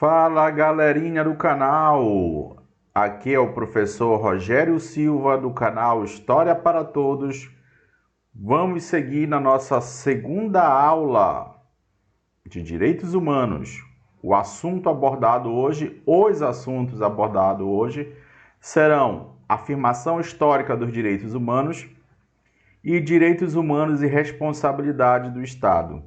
Fala galerinha do canal, aqui é o professor Rogério Silva do canal História para Todos. Vamos seguir na nossa segunda aula de Direitos Humanos. O assunto abordado hoje, os assuntos abordados hoje serão afirmação histórica dos direitos humanos e direitos humanos e responsabilidade do Estado.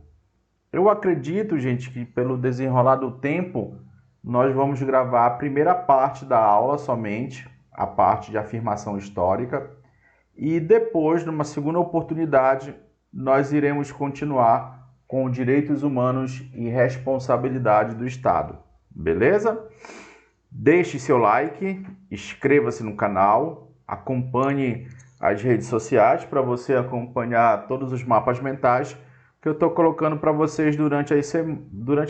Eu acredito, gente, que pelo desenrolar do tempo, nós vamos gravar a primeira parte da aula somente, a parte de afirmação histórica, e depois, numa segunda oportunidade, nós iremos continuar com direitos humanos e responsabilidade do Estado. Beleza? Deixe seu like, inscreva-se no canal, acompanhe as redes sociais para você acompanhar todos os mapas mentais que eu estou colocando para vocês durante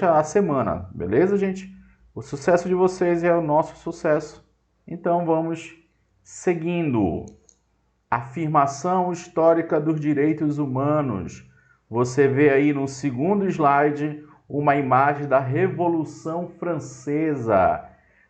a semana, beleza, gente? O sucesso de vocês é o nosso sucesso. Então vamos seguindo. Afirmação histórica dos direitos humanos. Você vê aí no segundo slide uma imagem da Revolução Francesa.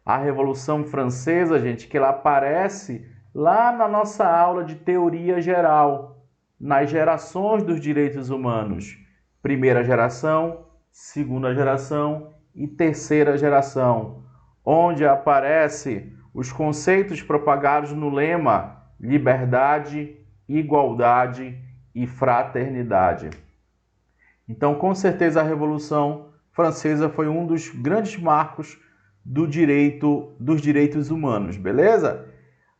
A Revolução Francesa, gente, que ela aparece lá na nossa aula de teoria geral, nas gerações dos direitos humanos. Primeira geração, segunda geração e terceira geração, onde aparecem os conceitos propagados no lema liberdade, igualdade e fraternidade. Então, com certeza, a Revolução Francesa foi um dos grandes marcos dos direitos humanos, beleza?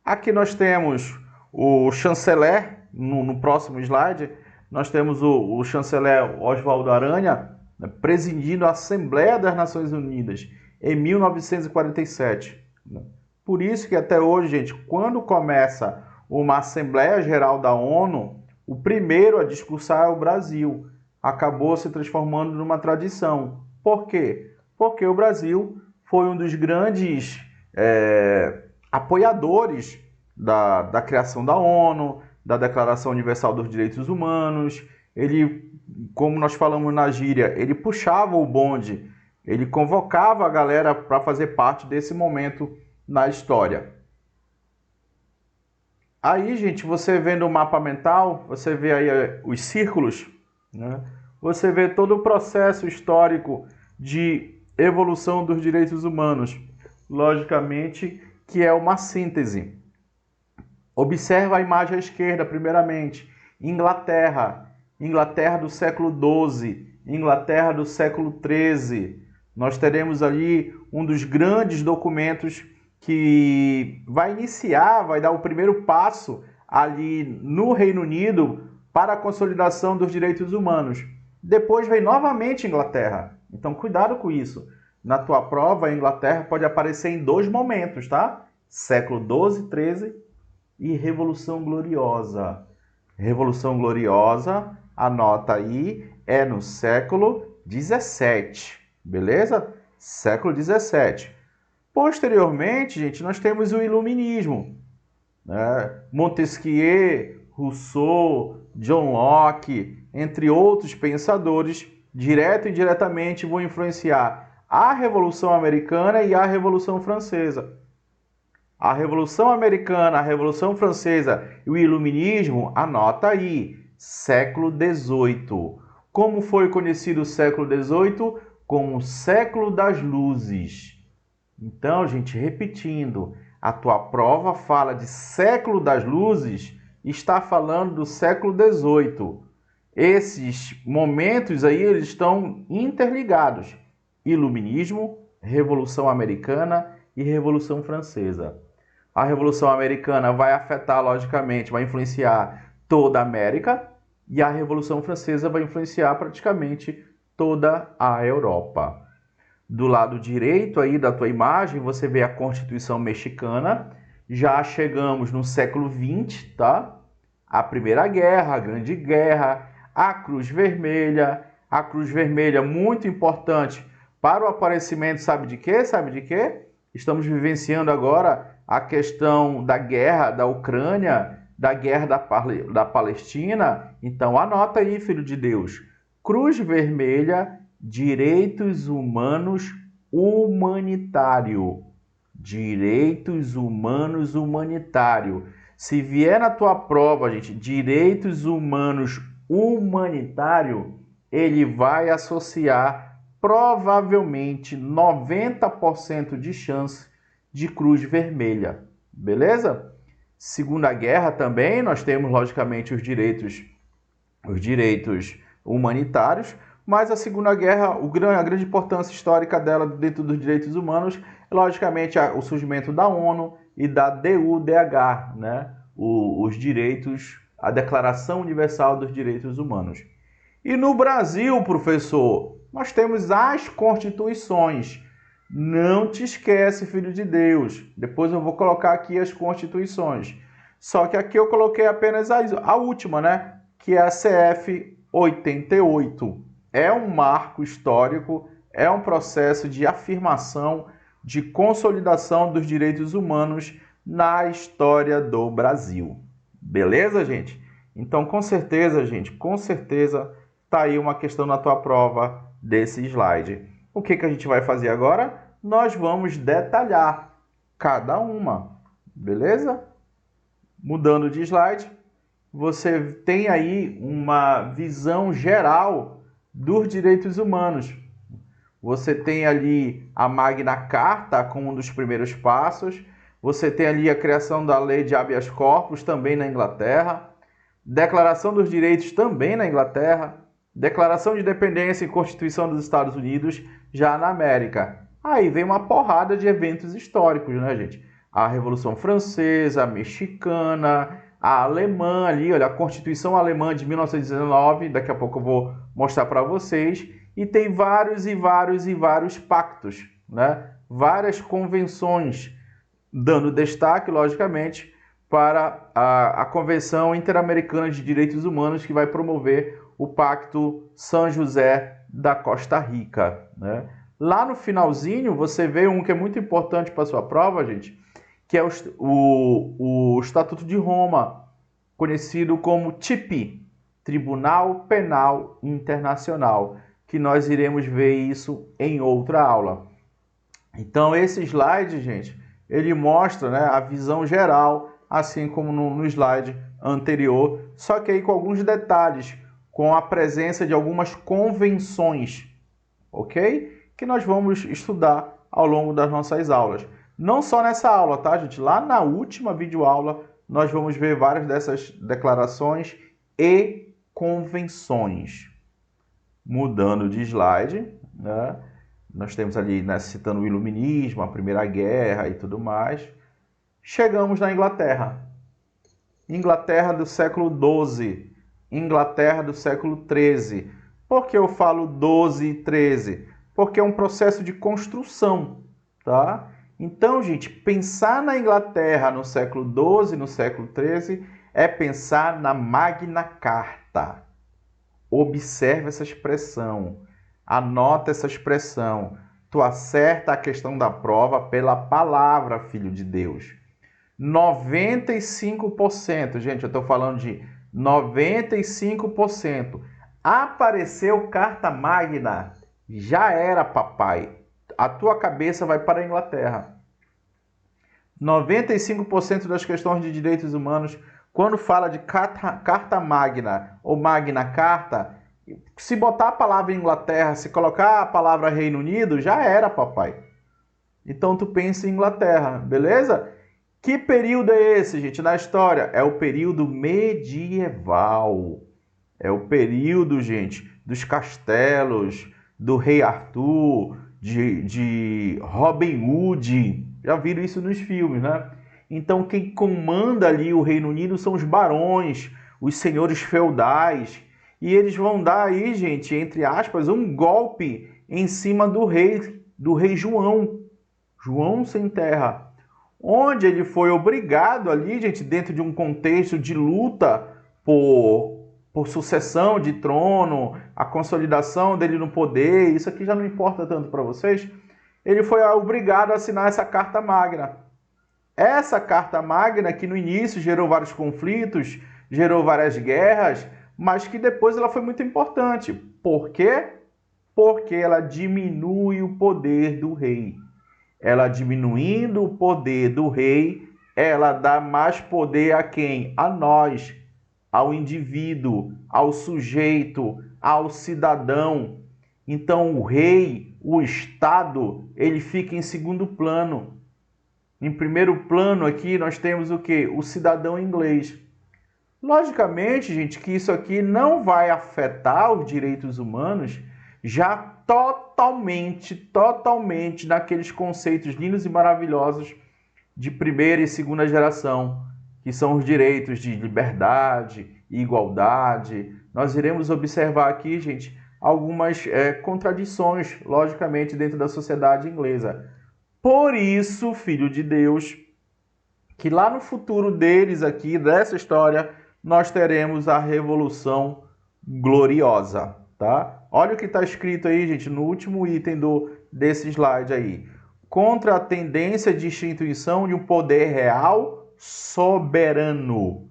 Aqui nós temos o chanceler, no próximo slide, nós temos o chanceler Oswaldo Aranha, né, presidindo a Assembleia das Nações Unidas em 1947. Por isso que até hoje, gente, quando começa uma Assembleia Geral da ONU, o primeiro a discursar é o Brasil. Acabou se transformando numa tradição. Por quê? Porque o Brasil foi um dos grandes apoiadores da criação da ONU, da Declaração Universal dos Direitos Humanos. Ele, como nós falamos na gíria, ele puxava o bonde, ele convocava a galera para fazer parte desse momento na história. Aí, gente, você vendo o mapa mental, você vê aí os círculos, né? Você vê todo o processo histórico de evolução dos direitos humanos. Logicamente que é uma síntese. Observa a imagem à esquerda, primeiramente. Inglaterra do século XII, Inglaterra do século XIII. Nós teremos ali um dos grandes documentos que vai dar o primeiro passo ali no Reino Unido para a consolidação dos direitos humanos. Depois vem novamente Inglaterra. Então, cuidado com isso. Na tua prova, a Inglaterra pode aparecer em dois momentos, tá? Século XII, XIII e Revolução Gloriosa. Revolução Gloriosa, anota aí, é no século XVII, beleza? Século XVII. Posteriormente, gente, nós temos o Iluminismo, né? Montesquieu, Rousseau, John Locke, entre outros pensadores, direto e indiretamente vão influenciar a Revolução Americana e a Revolução Francesa. A Revolução Americana, a Revolução Francesa e o Iluminismo, anota aí, século XVIII. Como foi conhecido o século XVIII? Como o século das luzes. Então, gente, repetindo, a tua prova fala de século das luzes, está falando do século XVIII. Esses momentos aí, eles estão interligados. Iluminismo, Revolução Americana e Revolução Francesa. A Revolução Americana vai afetar, logicamente, vai influenciar toda a América, e a Revolução Francesa vai influenciar praticamente toda a Europa. Do lado direito aí da tua imagem, você vê a Constituição Mexicana. Já chegamos no século XX, tá? A Primeira Guerra, a Grande Guerra, a Cruz Vermelha. A Cruz Vermelha, muito importante para o aparecimento, sabe de quê? Sabe de quê? Estamos vivenciando agora a questão da guerra da Ucrânia, da guerra da Palestina. Então, anota aí, filho de Deus. Cruz Vermelha, Direitos Humanos humanitário. Direitos humanos humanitário. Se vier na tua prova, gente, direitos humanos humanitário, ele vai associar provavelmente 90% de chance de cruz vermelha. Beleza? Segunda Guerra também, nós temos logicamente os direitos humanitários, mas a Segunda Guerra, a grande importância histórica dela dentro dos direitos humanos é logicamente o surgimento da ONU e da DUDH, né? Os direitos, a Declaração Universal dos Direitos Humanos. E no Brasil, professor, nós temos as constituições. Não te esquece, filho de Deus. Depois eu vou colocar aqui as constituições. Só que aqui eu coloquei apenas a última, né? Que é a CF 88. É um marco histórico, é um processo de afirmação, de consolidação dos direitos humanos na história do Brasil. Beleza, gente? Então, com certeza, tá aí uma questão na tua prova desse slide. O que a gente vai fazer agora? Nós vamos detalhar cada uma, beleza? Mudando de slide, você tem aí uma visão geral dos direitos humanos. Você tem ali a Magna Carta como um dos primeiros passos. Você tem ali a criação da lei de habeas corpus também na Inglaterra. Declaração dos Direitos também na Inglaterra. Declaração de Independência e Constituição dos Estados Unidos já na América. Aí vem uma porrada de eventos históricos, né, gente? A Revolução Francesa, a Mexicana, a Alemã ali, olha, a Constituição Alemã de 1919, daqui a pouco eu vou mostrar para vocês. E tem vários pactos, né? Várias convenções, dando destaque, logicamente, para a Convenção Interamericana de Direitos Humanos, que vai promover o Pacto São José da Costa Rica, né? Lá no finalzinho, você vê um que é muito importante para a sua prova, gente, que é o Estatuto de Roma, conhecido como TIP, Tribunal Penal Internacional, que nós iremos ver isso em outra aula. Então, esse slide, gente, ele mostra, né, a visão geral, assim como no slide anterior, só que aí com alguns detalhes, com a presença de algumas convenções, ok? Que nós vamos estudar ao longo das nossas aulas. Não só nessa aula, tá, gente? Lá na última videoaula, nós vamos ver várias dessas declarações e convenções. Mudando de slide, né? Nós temos ali, né, citando o Iluminismo, a Primeira Guerra e tudo mais. Chegamos na Inglaterra. Inglaterra do século XII, Inglaterra do século XIII. Por que eu falo 12 e 13? Porque é um processo de construção, tá? Então, gente, pensar na Inglaterra no século XII, no século XIII, é pensar na Magna Carta. Observe essa expressão, anota essa expressão. Tu acerta a questão da prova pela palavra, filho de Deus. 95%, gente, eu estou falando de 95%. Apareceu Carta Magna, já era, papai. A tua cabeça vai para a Inglaterra. 95% das questões de direitos humanos, quando fala de Carta Magna ou Magna Carta, se botar a palavra Inglaterra, se colocar a palavra Reino Unido, já era, papai. Então tu pensa em Inglaterra, beleza? Que período é esse, gente, na história? É o período medieval. É o período, gente, dos castelos, do rei Arthur, de Robin Hood. Já viram isso nos filmes, né? Então quem comanda ali o Reino Unido são os barões, os senhores feudais. E eles vão dar aí, gente, entre aspas, um golpe em cima do rei João sem terra. Onde ele foi obrigado ali, gente, dentro de um contexto de luta por sucessão de trono, a consolidação dele no poder, isso aqui já não importa tanto para vocês, ele foi obrigado a assinar essa Carta Magna. Essa Carta Magna que no início gerou vários conflitos, gerou várias guerras, mas que depois ela foi muito importante. Por quê? porque ela diminui o poder do rei. Ela diminuindo o poder do rei, ela dá mais poder a quem? A nós, ao indivíduo, ao sujeito, ao cidadão. Então o rei, o Estado, ele fica em segundo plano. Em primeiro plano aqui nós temos o quê? O cidadão inglês. Logicamente, gente, que isso aqui não vai afetar os direitos humanos já totalmente naqueles conceitos lindos e maravilhosos de primeira e segunda geração, que são os direitos de liberdade e igualdade. Nós iremos observar aqui, gente, algumas contradições, logicamente, dentro da sociedade inglesa. Por isso, filho de Deus, que lá no futuro deles aqui, dessa história, nós teremos a Revolução Gloriosa, tá? Olha o que está escrito aí, gente, no último item desse slide aí. Contra a tendência de instituição de um poder real soberano.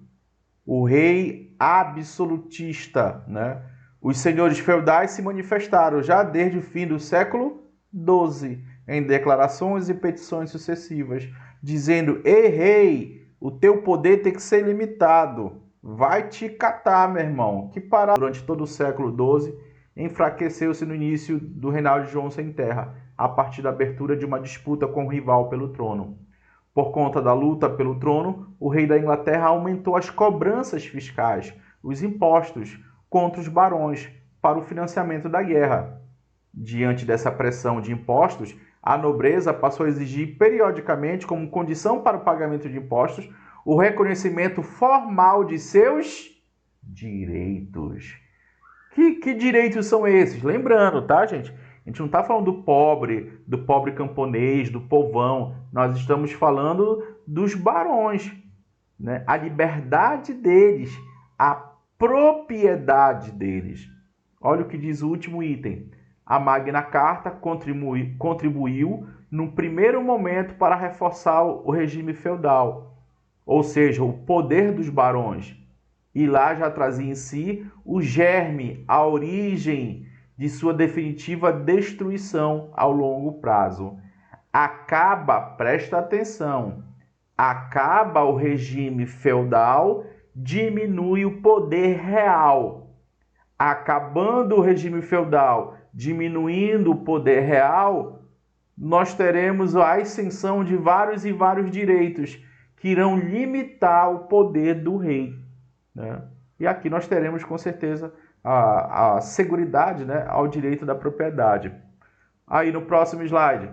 O rei absolutista, né? Os senhores feudais se manifestaram já desde o fim do século XII, em declarações e petições sucessivas, dizendo: ei, rei, o teu poder tem que ser limitado. Vai te catar, meu irmão. Que parada. Durante todo o século XII, enfraqueceu-se no início do reinado de João Sem Terra, a partir da abertura de uma disputa com o rival pelo trono. Por conta da luta pelo trono, o rei da Inglaterra aumentou as cobranças fiscais, os impostos, contra os barões, para o financiamento da guerra. Diante dessa pressão de impostos, a nobreza passou a exigir periodicamente, como condição para o pagamento de impostos, o reconhecimento formal de seus direitos. Que direitos são esses? Lembrando, tá, gente? A gente não está falando do pobre camponês, do povão. Nós estamos falando dos barões, né? A liberdade deles, a propriedade deles. Olha o que diz o último item. A Magna Carta contribuiu, num primeiro momento, para reforçar o regime feudal, ou seja, o poder dos barões. E lá já trazia em si o germe, a origem de sua definitiva destruição ao longo prazo. Acaba, presta atenção, acaba o regime feudal, diminui o poder real. Acabando o regime feudal, diminuindo o poder real, nós teremos a ascensão de vários e vários direitos que irão limitar o poder do rei, né? E aqui nós teremos, com certeza, a seguridade, né, ao direito da propriedade. Aí no próximo slide.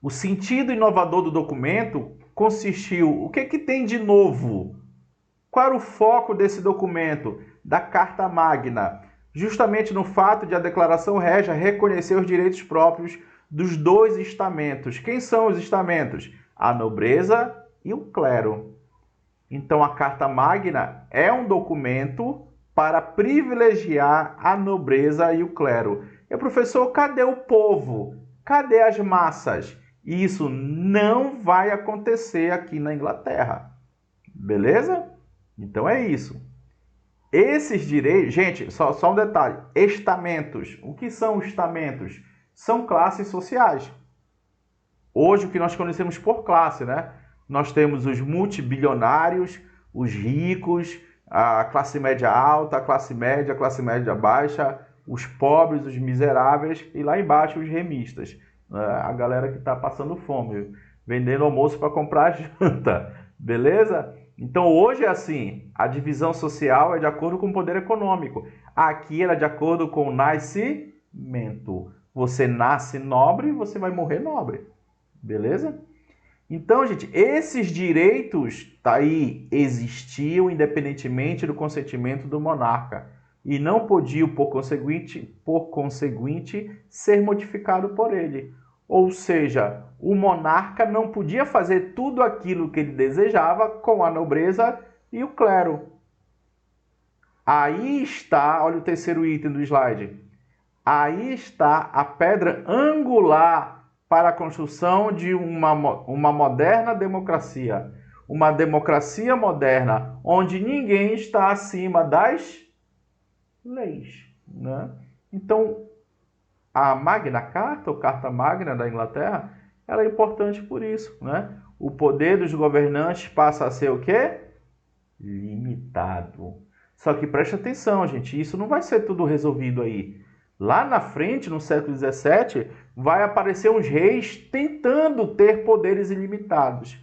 O sentido inovador do documento consistiu... O que tem de novo? Qual era o foco desse documento, da Carta Magna? Justamente no fato de a Declaração Régia reconhecer os direitos próprios dos dois estamentos. Quem são os estamentos? A nobreza e o clero. Então, a Carta Magna é um documento para privilegiar a nobreza e o clero. E, professor, cadê o povo? Cadê as massas? Isso não vai acontecer aqui na Inglaterra. Beleza? Então é isso. Esses direitos... Gente, só um detalhe. Estamentos. O que são estamentos? São classes sociais. Hoje, o que nós conhecemos por classe, né? Nós temos os multibilionários, os ricos, a classe média alta, a classe média baixa, os pobres, os miseráveis e lá embaixo os remistas. A galera que está passando fome, vendendo almoço para comprar janta. Beleza? Então hoje é assim, a divisão social é de acordo com o poder econômico. Aqui ela é de acordo com o nascimento. Você nasce nobre, você vai morrer nobre. Beleza? Então, gente, esses direitos tá aí, existiam independentemente do consentimento do monarca e não podiam, por conseguinte, ser modificado por ele. Ou seja, o monarca não podia fazer tudo aquilo que ele desejava com a nobreza e o clero. Aí está, olha o terceiro item do slide, aí está a pedra angular para a construção de uma moderna democracia. Uma democracia moderna, onde ninguém está acima das leis, né? Então, a Magna Carta, ou Carta Magna da Inglaterra, ela é importante por isso, né? O poder dos governantes passa a ser o quê? Limitado. Só que preste atenção, gente, isso não vai ser tudo resolvido aí. Lá na frente, no século XVII, vai aparecer uns reis tentando ter poderes ilimitados.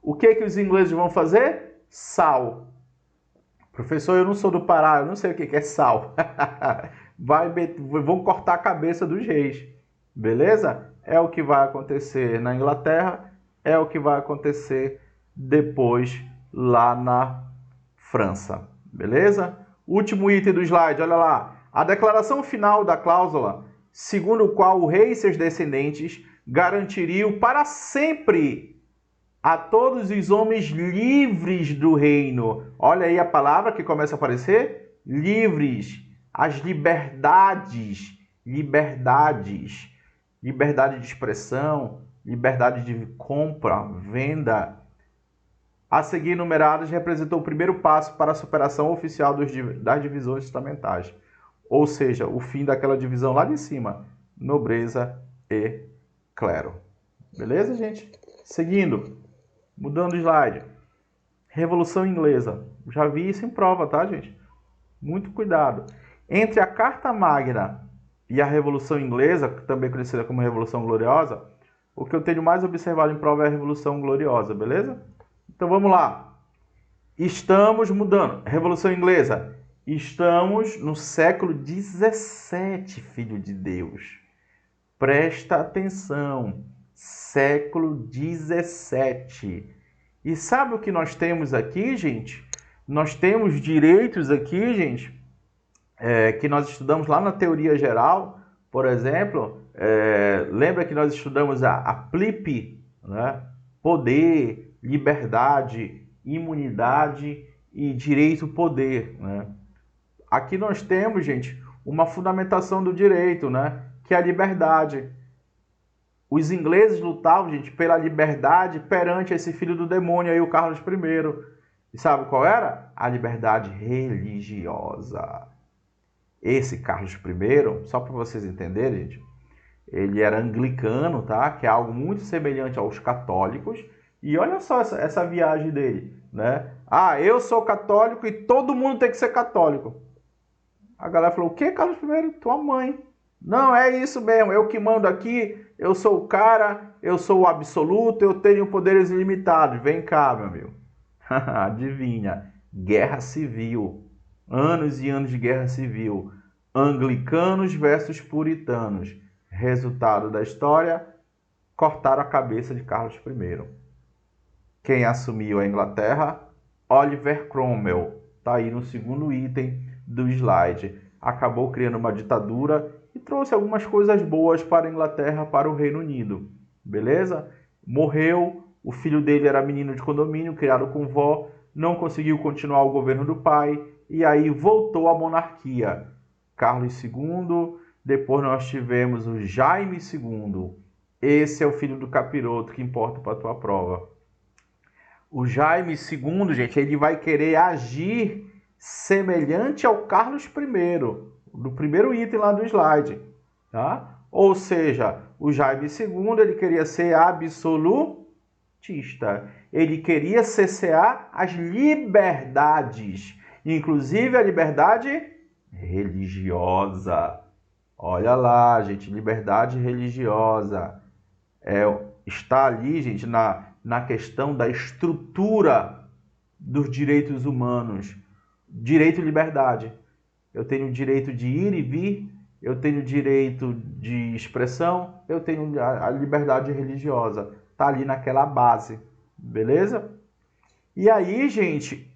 O que os ingleses vão fazer? Sal. Professor, eu não sou do Pará, eu não sei o que é sal. Vão cortar a cabeça dos reis. Beleza? É o que vai acontecer na Inglaterra, é o que vai acontecer depois lá na França. Beleza? Último item do slide, olha lá. A declaração final da cláusula, segundo o qual o rei e seus descendentes garantiriam para sempre a todos os homens livres do reino. Olha aí a palavra que começa a aparecer. Livres. As liberdades. Liberdades. Liberdade de expressão, liberdade de compra, venda. A seguir enumeradas representou o primeiro passo para a superação oficial das divisões estamentais. Ou seja, o fim daquela divisão lá de cima, nobreza e clero. Beleza, gente? Seguindo, mudando o slide. Revolução Inglesa. Já vi isso em prova, tá, gente? Muito cuidado. Entre a Carta Magna e a Revolução Inglesa, também conhecida como Revolução Gloriosa, o que eu tenho mais observado em prova é a Revolução Gloriosa, beleza? Então vamos lá. Estamos mudando. Revolução Inglesa. Estamos no século XVII, filho de Deus. Presta atenção. Século XVII. E sabe o que nós temos aqui, gente? Nós temos direitos aqui, gente, que nós estudamos lá na teoria geral. Por exemplo, lembra que nós estudamos a PLIP, né? Poder, liberdade, imunidade e direito-poder, né? Aqui nós temos, gente, uma fundamentação do direito, né? Que é a liberdade. Os ingleses lutavam, gente, pela liberdade perante esse filho do demônio aí, o Carlos I. E sabe qual era? A liberdade religiosa. Esse Carlos I, só para vocês entenderem, gente, ele era anglicano, tá? Que é algo muito semelhante aos católicos. E olha só essa viagem dele, né? Ah, eu sou católico e todo mundo tem que ser católico. A galera falou, o que, Carlos I? Tua mãe. Não, é isso mesmo, eu que mando aqui, eu sou o cara, eu sou o absoluto, eu tenho poderes ilimitados. Vem cá, meu amigo. Adivinha, guerra civil. Anos e anos de guerra civil. Anglicanos versus puritanos. Resultado da história, cortaram a cabeça de Carlos I. Quem assumiu a Inglaterra? Oliver Cromwell. Está aí no segundo item do slide. Acabou criando uma ditadura e trouxe algumas coisas boas para a Inglaterra, para o Reino Unido. Beleza? Morreu, o filho dele era menino de condomínio, criado com vó, não conseguiu continuar o governo do pai, e aí voltou à monarquia. Carlos II, depois nós tivemos o Jaime II. Esse é o filho do capiroto que importa para a tua prova. O Jaime II, gente, ele vai querer agir semelhante ao Carlos I, do primeiro item lá do slide, tá? Ou seja, o Jaime II, ele queria ser absolutista. Ele queria cercear as liberdades, inclusive a liberdade religiosa. Olha lá, gente, liberdade religiosa. Está ali, gente, na questão da estrutura dos direitos humanos. Direito e liberdade. Eu tenho o direito de ir e vir, eu tenho o direito de expressão, eu tenho a liberdade religiosa. Está ali naquela base, beleza? E aí, gente,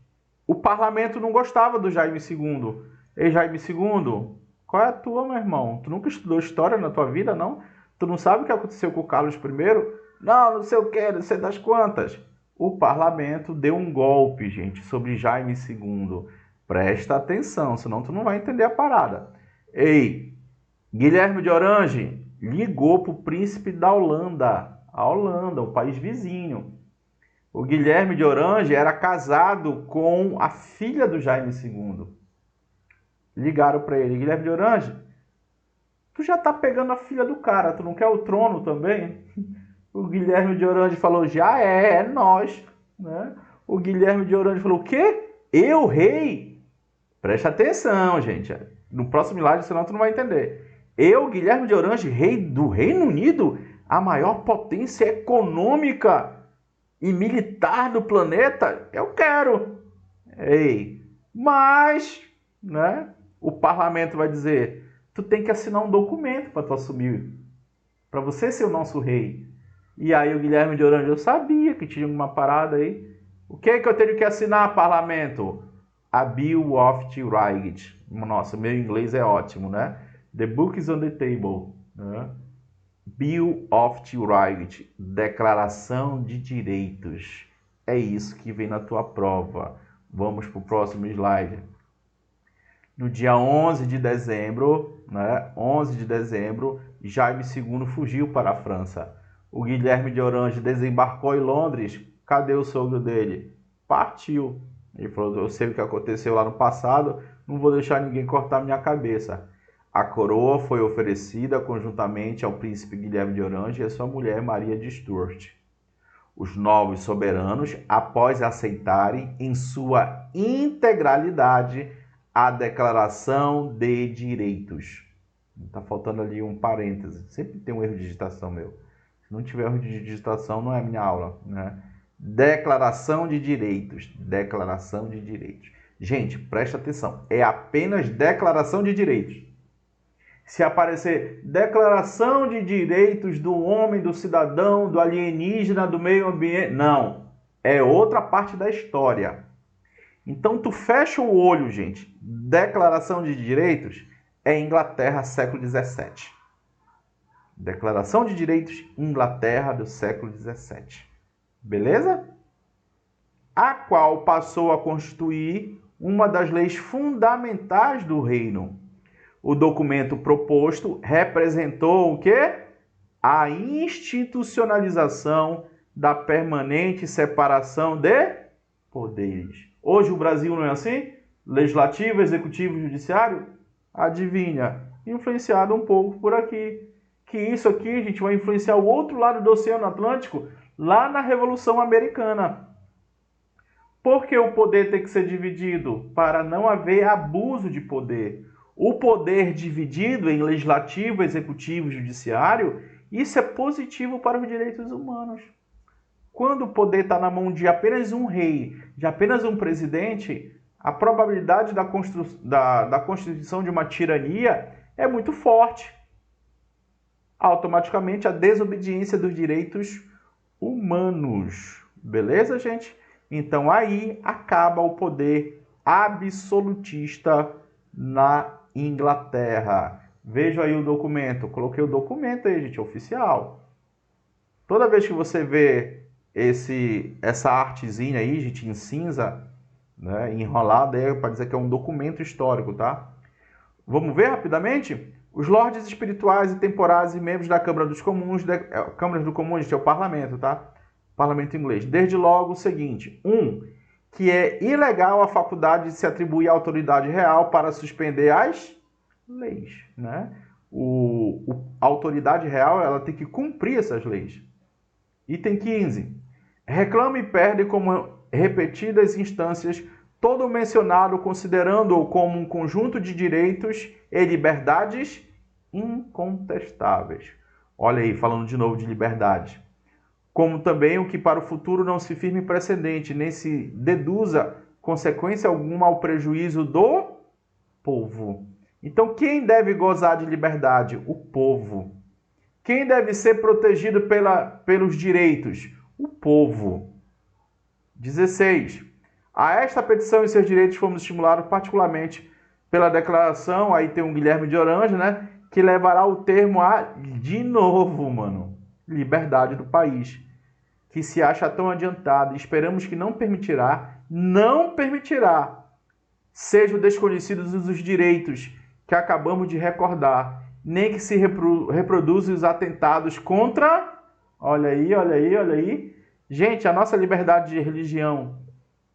o parlamento não gostava do Jaime II. Ei, Jaime II, qual é a tua, meu irmão? Tu nunca estudou história na tua vida, não? Tu não sabe o que aconteceu com o Carlos I? Não sei o que, não sei das quantas. O parlamento deu um golpe, gente, sobre Jaime II. Presta atenção, senão tu não vai entender a parada. Ei, Guilherme de Orange ligou para o príncipe da Holanda, a Holanda, o país vizinho. O Guilherme de Orange era casado com a filha do Jaime II. Ligaram para ele, Guilherme de Orange, Tu já tá pegando a filha do cara, tu não quer o trono também? O Guilherme de Orange falou, já é nós, né? O Guilherme de Orange falou, o quê? Eu, rei? Presta atenção, gente. No próximo slide, senão tu não vai entender. Eu, Guilherme de Orange, rei do Reino Unido, a maior potência econômica e militar do planeta, eu quero. Ei, mas, né? O parlamento vai dizer, tu tem que assinar um documento para tu assumir, para você ser o nosso rei. E aí o Guilherme de Orange, eu sabia que tinha uma parada aí. O que é que eu tenho que assinar, parlamento? A Bill of Rights. Nossa, meu inglês é ótimo, né? The book is on the table. Né? Bill of Rights. Declaração de Direitos. É isso que vem na tua prova. Vamos para o próximo slide. No dia 11 de dezembro, né? 11 de dezembro, Jaime II fugiu para a França. O Guilherme de Orange desembarcou em Londres. Cadê o sogro dele? Partiu. Ele falou, eu sei o que aconteceu lá no passado, não vou deixar ninguém cortar minha cabeça. A coroa foi oferecida conjuntamente ao príncipe Guilherme de Orange e a sua mulher Maria de Stuart. Os novos soberanos, após aceitarem em sua integralidade a Declaração de Direitos. Está faltando ali um parêntese. Sempre tem um erro de digitação meu. Se não tiver erro de digitação, não é minha aula, né? Declaração de Direitos. Declaração de Direitos. Gente, presta atenção. É apenas Declaração de Direitos. Se aparecer Declaração de Direitos do Homem, do Cidadão, do Alienígena, do Meio Ambiente... Não. É outra parte da história. Então, tu fecha o olho, gente. Declaração de Direitos é Inglaterra, século XVII. Declaração de Direitos, Inglaterra, do século XVII. Beleza? A qual passou a constituir uma das leis fundamentais do reino. O documento proposto representou o quê? A institucionalização da permanente separação de poderes. Hoje o Brasil não é assim? Legislativo, executivo e judiciário? Adivinha? Influenciado um pouco por aqui. Que isso aqui, a gente vai influenciar o outro lado do Oceano Atlântico lá na Revolução Americana. Por que o poder tem que ser dividido? Para não haver abuso de poder. O poder dividido em legislativo, executivo e judiciário, isso é positivo para os direitos humanos. Quando o poder está na mão de apenas um rei, de apenas um presidente, a probabilidade da constituição de uma tirania é muito forte. Automaticamente, a desobediência dos direitos humanos. Beleza, gente? Então, aí acaba o poder absolutista na Inglaterra. Veja aí o documento. Coloquei o documento aí, gente, oficial. Toda vez que você vê essa artezinha aí, gente, em cinza, né, enrolada, é para dizer que é um documento histórico, tá? Vamos ver rapidamente? Os lordes espirituais e temporais e membros da Câmara dos Comuns, Câmara dos Comuns, que é o parlamento, tá? Parlamento inglês. Desde logo o seguinte: 1. Que é ilegal a faculdade de se atribuir a autoridade real para suspender as leis, né? A autoridade real, ela tem que cumprir essas leis. Item 15. Reclama e perde como repetidas instâncias todo o mencionado, considerando-o como um conjunto de direitos e liberdades incontestáveis. Olha aí, falando de novo de liberdade. Como também o que para o futuro não se firme precedente, nem se deduza consequência alguma ao prejuízo do povo. Então, quem deve gozar de liberdade? O povo. Quem deve ser protegido pelos direitos? O povo. 16. A esta petição e seus direitos fomos estimulados particularmente pela declaração, aí tem um Guilherme de Orange, né? Que levará o termo a, de novo, mano, liberdade do país, que se acha tão adiantado. Esperamos que não permitirá, sejam desconhecidos os direitos que acabamos de recordar, nem que se reproduzam os atentados contra... Olha aí. Gente, a nossa liberdade de religião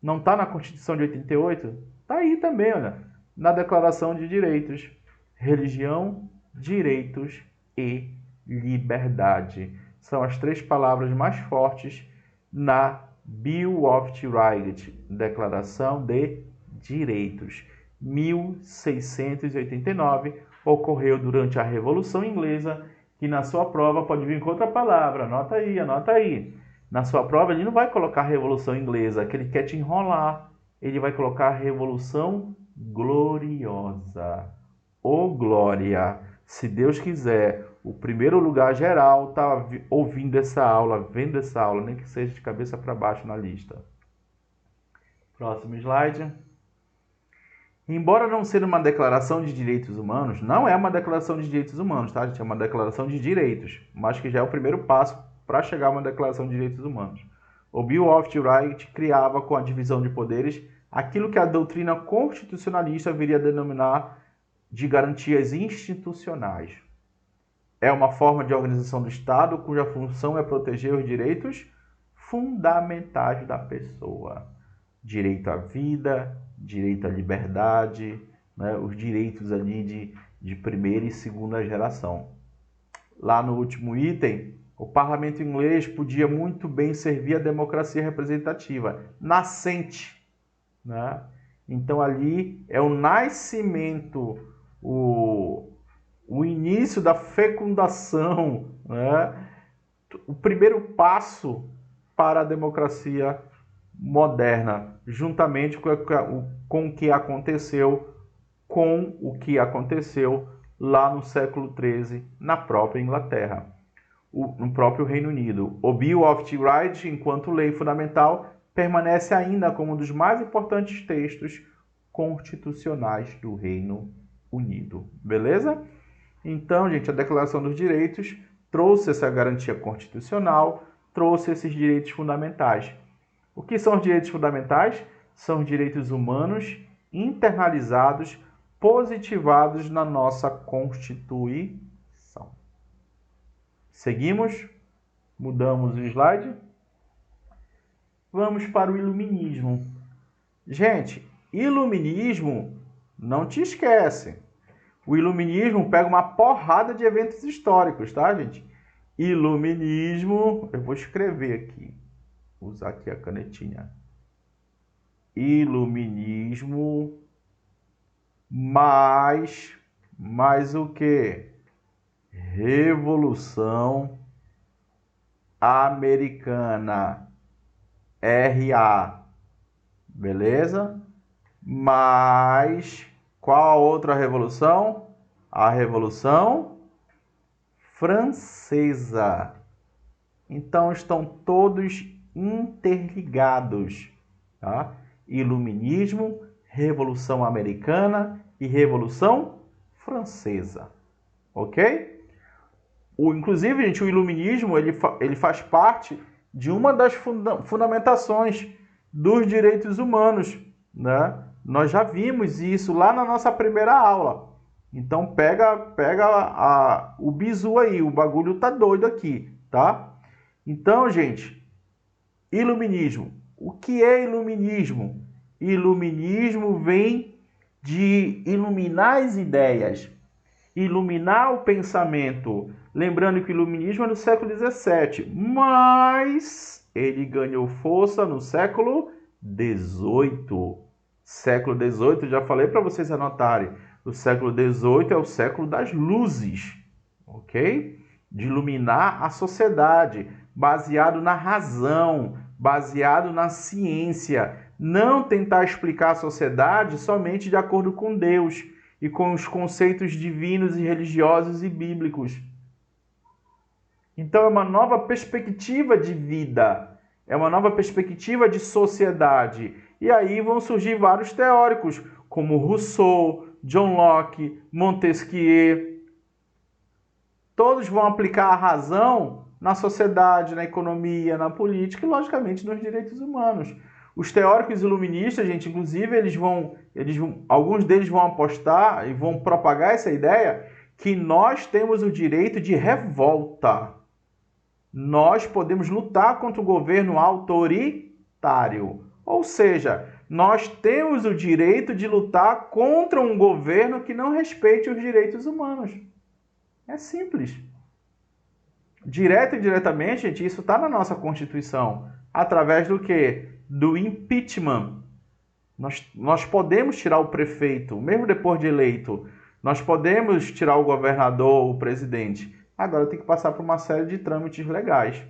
não está na Constituição de 88? Está aí também, olha, na Declaração de Direitos. Religião direitos e liberdade. São as 3 palavras mais fortes na Bill of Rights, Declaração de Direitos. 1689, ocorreu durante a Revolução Inglesa, que na sua prova pode vir com outra palavra. Anota aí, anota aí. Na sua prova ele não vai colocar Revolução Inglesa, que ele quer te enrolar. Ele vai colocar Revolução Gloriosa. Ô glória! Se Deus quiser, o primeiro lugar geral está ouvindo essa aula, vendo essa aula, nem que seja de cabeça para baixo na lista. Próximo slide. Embora não seja uma declaração de direitos humanos, não é uma declaração de direitos humanos, tá, gente? É uma declaração de direitos, mas que já é o primeiro passo para chegar a uma declaração de direitos humanos. O Bill of Rights criava, com a divisão de poderes, aquilo que a doutrina constitucionalista viria a denominar de garantias institucionais. É uma forma de organização do Estado cuja função é proteger os direitos fundamentais da pessoa. Direito à vida, direito à liberdade, né? Os direitos ali de primeira e segunda geração. Lá no último item, o parlamento inglês podia muito bem servir a democracia representativa, nascente, né? Então ali é o nascimento, o início da fecundação, né? O primeiro passo para a democracia moderna, juntamente com o que aconteceu lá no século XIII, na própria Inglaterra, no próprio Reino Unido. O Bill of Rights, enquanto lei fundamental, permanece ainda como um dos mais importantes textos constitucionais do Reino Unido. Beleza? Então, gente, a Declaração dos Direitos trouxe essa garantia constitucional, trouxe esses direitos fundamentais. O que são os direitos fundamentais? São os direitos humanos internalizados, positivados na nossa Constituição. Seguimos? Mudamos o slide? Vamos para o Iluminismo. Gente, Iluminismo, não te esquece. O Iluminismo pega uma porrada de eventos históricos, tá, gente? Iluminismo, eu vou escrever aqui. Vou usar aqui a canetinha. Iluminismo mais o que? Revolução Americana. RA. Beleza? Mas qual a outra revolução? A Revolução Francesa. Então estão todos interligados, tá? Iluminismo, Revolução Americana e Revolução Francesa, ok? Inclusive, gente, o Iluminismo ele faz parte de uma das fundamentações dos direitos humanos, né? Nós já vimos isso lá na nossa primeira aula. Então pega o bizu aí, o bagulho tá doido aqui, tá? Então, gente, Iluminismo. O que é Iluminismo? Iluminismo vem de iluminar as ideias, iluminar o pensamento. Lembrando que o Iluminismo é do século XVII, mas ele ganhou força no século XVIII. Século XVIII, já falei para vocês anotarem, o século XVIII é o século das luzes, ok? De iluminar a sociedade, baseado na razão, baseado na ciência. Não tentar explicar a sociedade somente de acordo com Deus e com os conceitos divinos e religiosos e bíblicos. Então é uma nova perspectiva de vida, é uma nova perspectiva de sociedade. E aí vão surgir vários teóricos, como Rousseau, John Locke, Montesquieu. Todos vão aplicar a razão na sociedade, na economia, na política e, logicamente, nos direitos humanos. Os teóricos iluministas, gente, inclusive, alguns deles vão apostar e vão propagar essa ideia que nós temos o direito de revolta. Nós podemos lutar contra o governo autoritário. Ou seja, nós temos o direito de lutar contra um governo que não respeite os direitos humanos. É simples. Direto e indiretamente, gente, isso está na nossa Constituição. Através do quê? Do impeachment. Nós podemos tirar o prefeito, mesmo depois de eleito. Nós podemos tirar o governador, o presidente. Agora tem que passar por uma série de trâmites legais.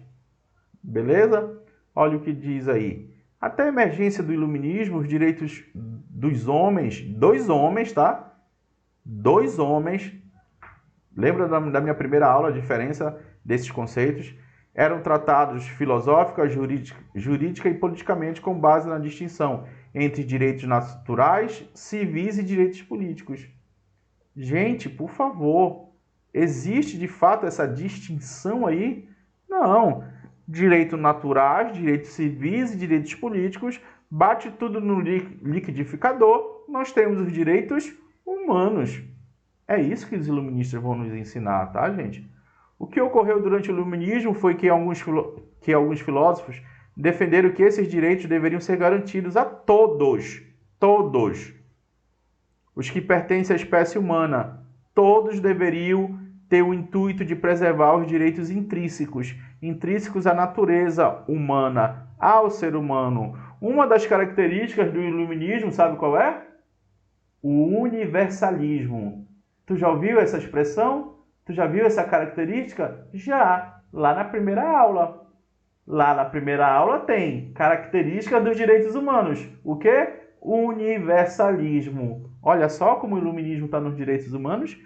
Beleza? Olha o que diz aí. Até a emergência do iluminismo, os direitos dos homens, dois homens, tá? Dois homens. Lembra da minha primeira aula, a diferença desses conceitos? Eram tratados filosófica, jurídica e politicamente com base na distinção entre direitos naturais, civis e direitos políticos. Gente, por favor, existe de fato essa distinção aí? Não. Direitos naturais, direitos civis e direitos políticos, bate tudo no liquidificador, nós temos os direitos humanos. É isso que os iluministas vão nos ensinar, tá, gente? O que ocorreu durante o iluminismo foi que alguns filósofos defenderam que esses direitos deveriam ser garantidos a todos. Todos. Os que pertencem à espécie humana. Todos deveriam ter o intuito de preservar os direitos intrínsecos à natureza humana, ao ser humano. Uma das características do iluminismo, sabe qual é? O universalismo. Tu já ouviu essa expressão? Tu já viu essa característica? Já, lá na primeira aula. Lá na primeira aula tem característica dos direitos humanos. O quê? Universalismo. Olha só como o iluminismo está nos direitos humanos.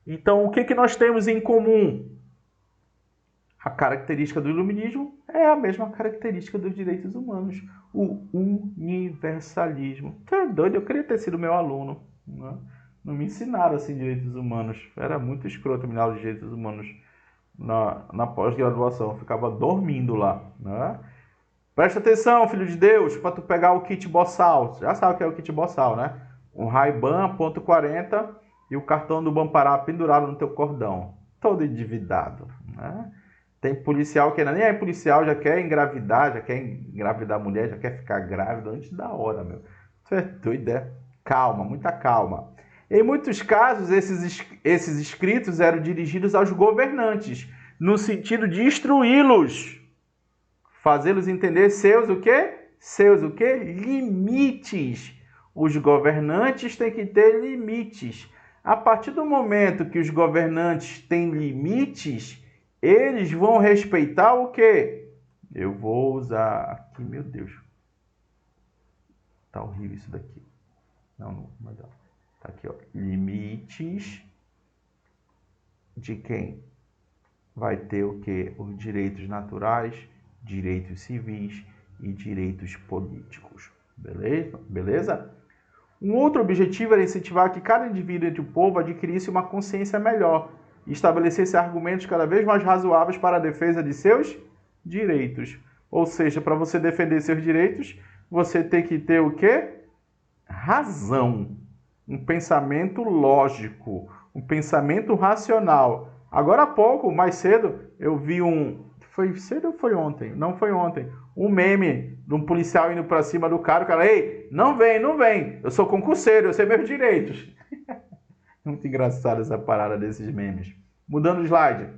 Então, o que nós temos em comum? A característica do iluminismo é a mesma característica dos direitos humanos. O universalismo. Tu é doido? Eu queria ter sido meu aluno. Não me ensinaram assim direitos humanos. Era muito escroto me dar os direitos humanos na pós-graduação. Eu ficava dormindo lá. Né? Presta atenção, filho de Deus, para tu pegar o kit boçal. Já sabe o que é o kit boçal, né? Um Ray-Ban ponto .40 e o cartão do Bampará pendurado no teu cordão. Todo endividado. Né? Tem policial que nem é policial, já quer engravidar a mulher, já quer ficar grávida antes da hora, meu. Isso é doido, é? Calma, muita calma. Em muitos casos, esses escritos eram dirigidos aos governantes, no sentido de instruí-los, fazê-los entender seus o quê? Seus o quê? Limites. Os governantes têm que ter limites. A partir do momento que os governantes têm limites, eles vão respeitar o quê? Eu vou usar aqui, meu Deus. Tá horrível isso daqui. Não vai dar. Tá aqui, ó. Limites de quem? Vai ter o quê? Os direitos naturais, direitos civis e direitos políticos. Beleza? Beleza? Um outro objetivo era incentivar que cada indivíduo entre o povo adquirisse uma consciência melhor e estabelecesse argumentos cada vez mais razoáveis para a defesa de seus direitos. Ou seja, para você defender seus direitos, você tem que ter o quê? Razão. Um pensamento lógico, um pensamento racional. Agora há pouco, mais cedo, eu vi Foi cedo ou foi ontem? Não foi ontem. Um meme de um policial indo para cima do cara. O cara, ei, não vem. Eu sou concurseiro, eu sei meus direitos. Muito engraçado essa parada desses memes. Mudando o slide.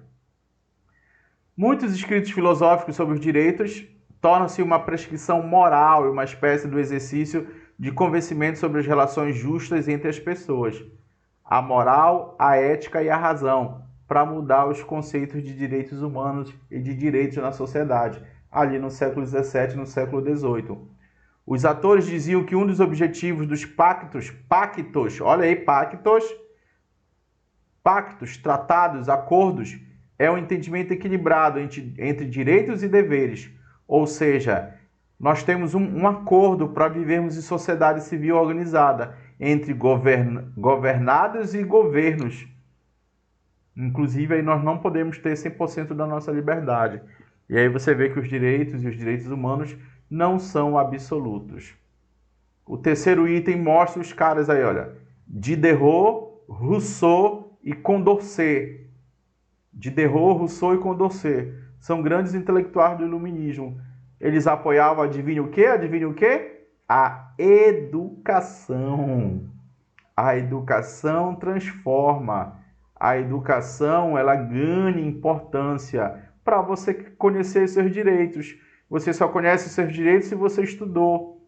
Muitos escritos filosóficos sobre os direitos tornam-se uma prescrição moral e uma espécie do exercício de convencimento sobre as relações justas entre as pessoas. A moral, a ética e a razão, para mudar os conceitos de direitos humanos e de direitos na sociedade, ali no século XVII e no século XVIII. Os atores diziam que um dos objetivos dos pactos, olha aí, pactos, tratados, acordos, é um entendimento equilibrado entre direitos e deveres. Ou seja, nós temos um acordo para vivermos em sociedade civil organizada entre governados e governos. Inclusive, aí nós não podemos ter 100% da nossa liberdade. E aí você vê que os direitos e os direitos humanos não são absolutos. O terceiro item mostra os caras aí, olha. Diderot, Rousseau e Condorcet. Diderot, Rousseau e Condorcet são grandes intelectuais do iluminismo. Eles apoiavam, adivinha o quê? Adivinha o quê? A educação. A educação transforma. a educação ela ganha importância para você conhecer seus direitos. Você só conhece seus direitos se você estudou.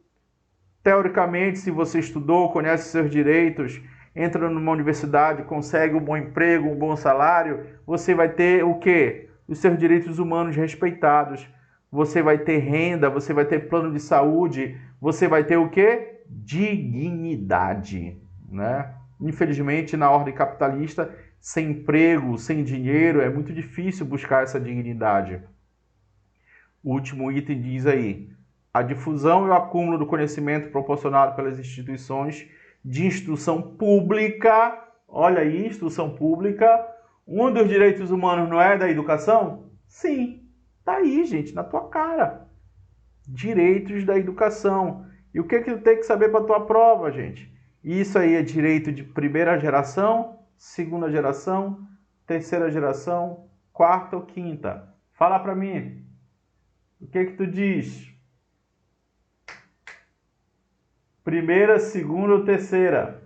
Teoricamente, se você estudou, conhece seus direitos, entra numa universidade, consegue um bom emprego, um bom salário, você vai ter o quê? Os seus direitos humanos respeitados. Você vai ter renda, você vai ter plano de saúde, você vai ter o quê? Dignidade, né? Infelizmente, na ordem capitalista, sem emprego, sem dinheiro, é muito difícil buscar essa dignidade. O último item diz aí: a difusão e o acúmulo do conhecimento proporcionado pelas instituições de instrução pública. Olha aí, instrução pública. Um dos direitos humanos não é da educação? Sim, tá aí, gente, na tua cara. Direitos da educação. E o que tu tem que saber para tua prova, gente? Isso aí é direito de primeira geração, segunda geração, terceira geração, quarta ou quinta? Fala para mim. O que tu diz? Primeira, segunda ou terceira?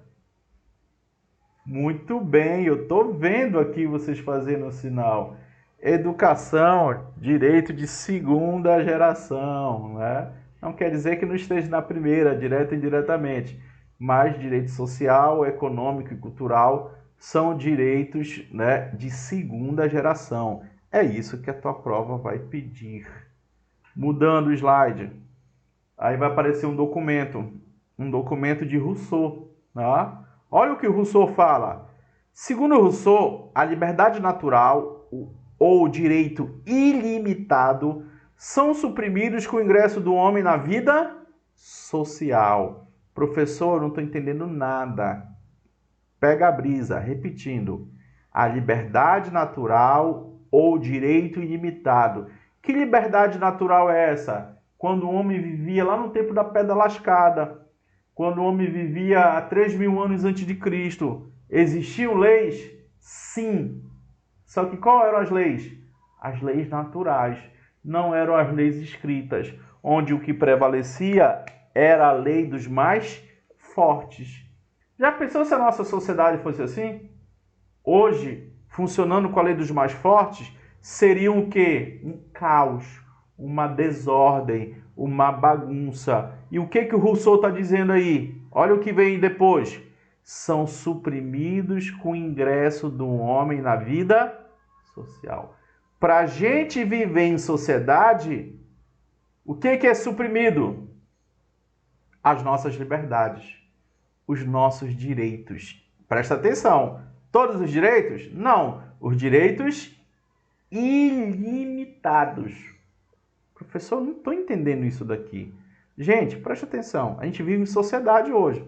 Muito bem, eu estou vendo aqui vocês fazendo o sinal. Educação, direito de segunda geração, né? Não quer dizer que não esteja na primeira, direta e indiretamente, mas direito social, econômico e cultural são direitos, né, de segunda geração. É isso que a tua prova vai pedir. Mudando o slide, aí vai aparecer um documento de Rousseau, tá? Olha o que o Rousseau fala. Segundo Rousseau, a liberdade natural ou o direito ilimitado são suprimidos com o ingresso do homem na vida social. Professor, eu não estou entendendo nada. Pega a brisa, repetindo. A liberdade natural ou direito ilimitado. Que liberdade natural é essa? Quando o homem vivia lá no tempo da pedra lascada, quando o homem vivia há 3.000 anos antes de Cristo, existiam leis? Sim. Só que qual eram as leis? As leis naturais. Não eram as leis escritas, onde o que prevalecia era a lei dos mais fortes. Já pensou se a nossa sociedade fosse assim? Hoje, funcionando com a lei dos mais fortes, seriam o quê? Um caos, uma desordem, uma bagunça. E o que o Rousseau está dizendo aí? Olha o que vem depois. São suprimidos com o ingresso do homem na vida social. Para a gente viver em sociedade, o que é suprimido? As nossas liberdades, os nossos direitos. Presta atenção. Todos os direitos? Não. Os direitos ilimitados. Professor, não estou entendendo isso daqui. Gente, presta atenção. A gente vive em sociedade hoje.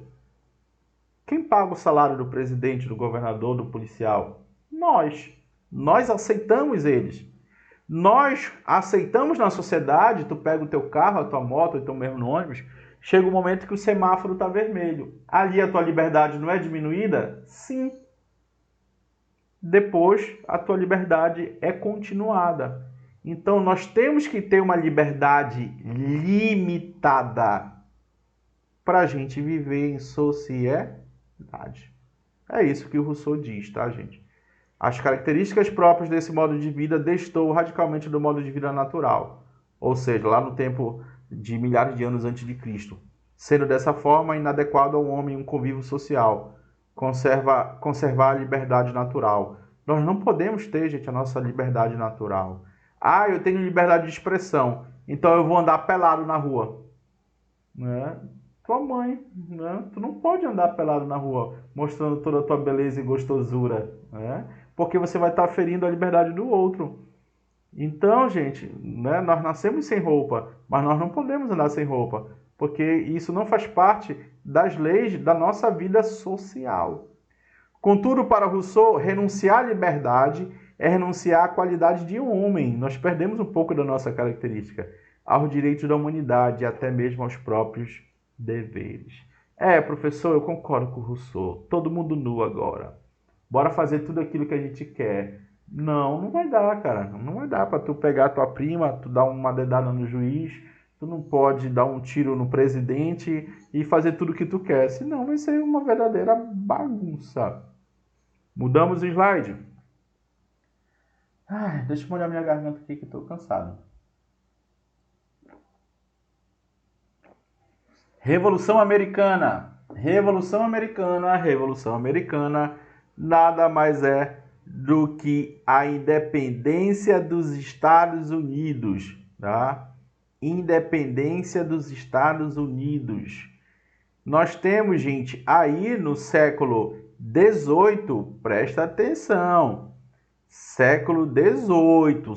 Quem paga o salário do presidente, do governador, do policial? Nós. Nós aceitamos eles. Nós aceitamos na sociedade, tu pega o teu carro, a tua moto, ou então mesmo no ônibus, chega um momento que o semáforo está vermelho. Ali a tua liberdade não é diminuída? Sim. Depois, a tua liberdade é continuada. Então, nós temos que ter uma liberdade limitada para a gente viver em sociedade. É isso que o Rousseau diz, tá, gente? As características próprias desse modo de vida destoam radicalmente do modo de vida natural, ou seja, lá no tempo de milhares de anos antes de Cristo, sendo dessa forma inadequado ao homem um convívio social, conservar a liberdade natural. Nós não podemos ter, gente, a nossa liberdade natural. Ah, eu tenho liberdade de expressão, então eu vou andar pelado na rua. Né? Tua mãe, né? Tu não pode andar pelado na rua, mostrando toda a tua beleza e gostosura, né? Porque você vai estar ferindo a liberdade do outro. Então, gente, né, nós nascemos sem roupa, mas nós não podemos andar sem roupa, porque isso não faz parte das leis da nossa vida social. Contudo, para Rousseau, renunciar à liberdade é renunciar à qualidade de um homem. Nós perdemos um pouco da nossa característica, aos direitos da humanidade e até mesmo aos próprios deveres. Professor, eu concordo com o Rousseau. Todo mundo nu agora. Bora fazer tudo aquilo que a gente quer. Não, não vai dar, cara. Não vai dar para tu pegar a tua prima, tu dar uma dedada no juiz, tu não pode dar um tiro no presidente e fazer tudo o que tu quer. Senão vai ser uma verdadeira bagunça. Mudamos o slide. Deixa eu molhar minha garganta aqui que estou cansado. Revolução Americana. Revolução Americana, Revolução Americana nada mais é do que a independência dos Estados Unidos, tá? Independência dos Estados Unidos. Nós temos, gente, aí no século XVIII, presta atenção, século XVIII.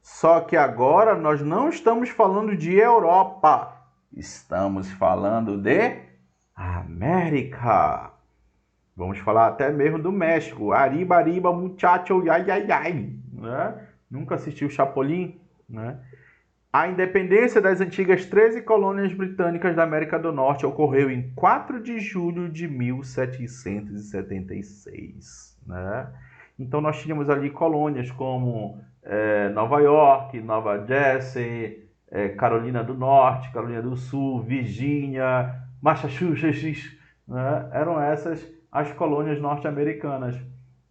Só que agora nós não estamos falando de Europa, estamos falando de América. Vamos falar até mesmo do México. Arriba, arriba, muchacho, ai, ai, ai. Né? Nunca assistiu Chapolin, né? A independência das antigas 13 colônias britânicas da América do Norte ocorreu em 4 de julho de 1776. Né? Então nós tínhamos ali colônias como Nova York, Nova Jersey, Carolina do Norte, Carolina do Sul, Virgínia, Massachusetts. Né? Eram essas as colônias norte-americanas.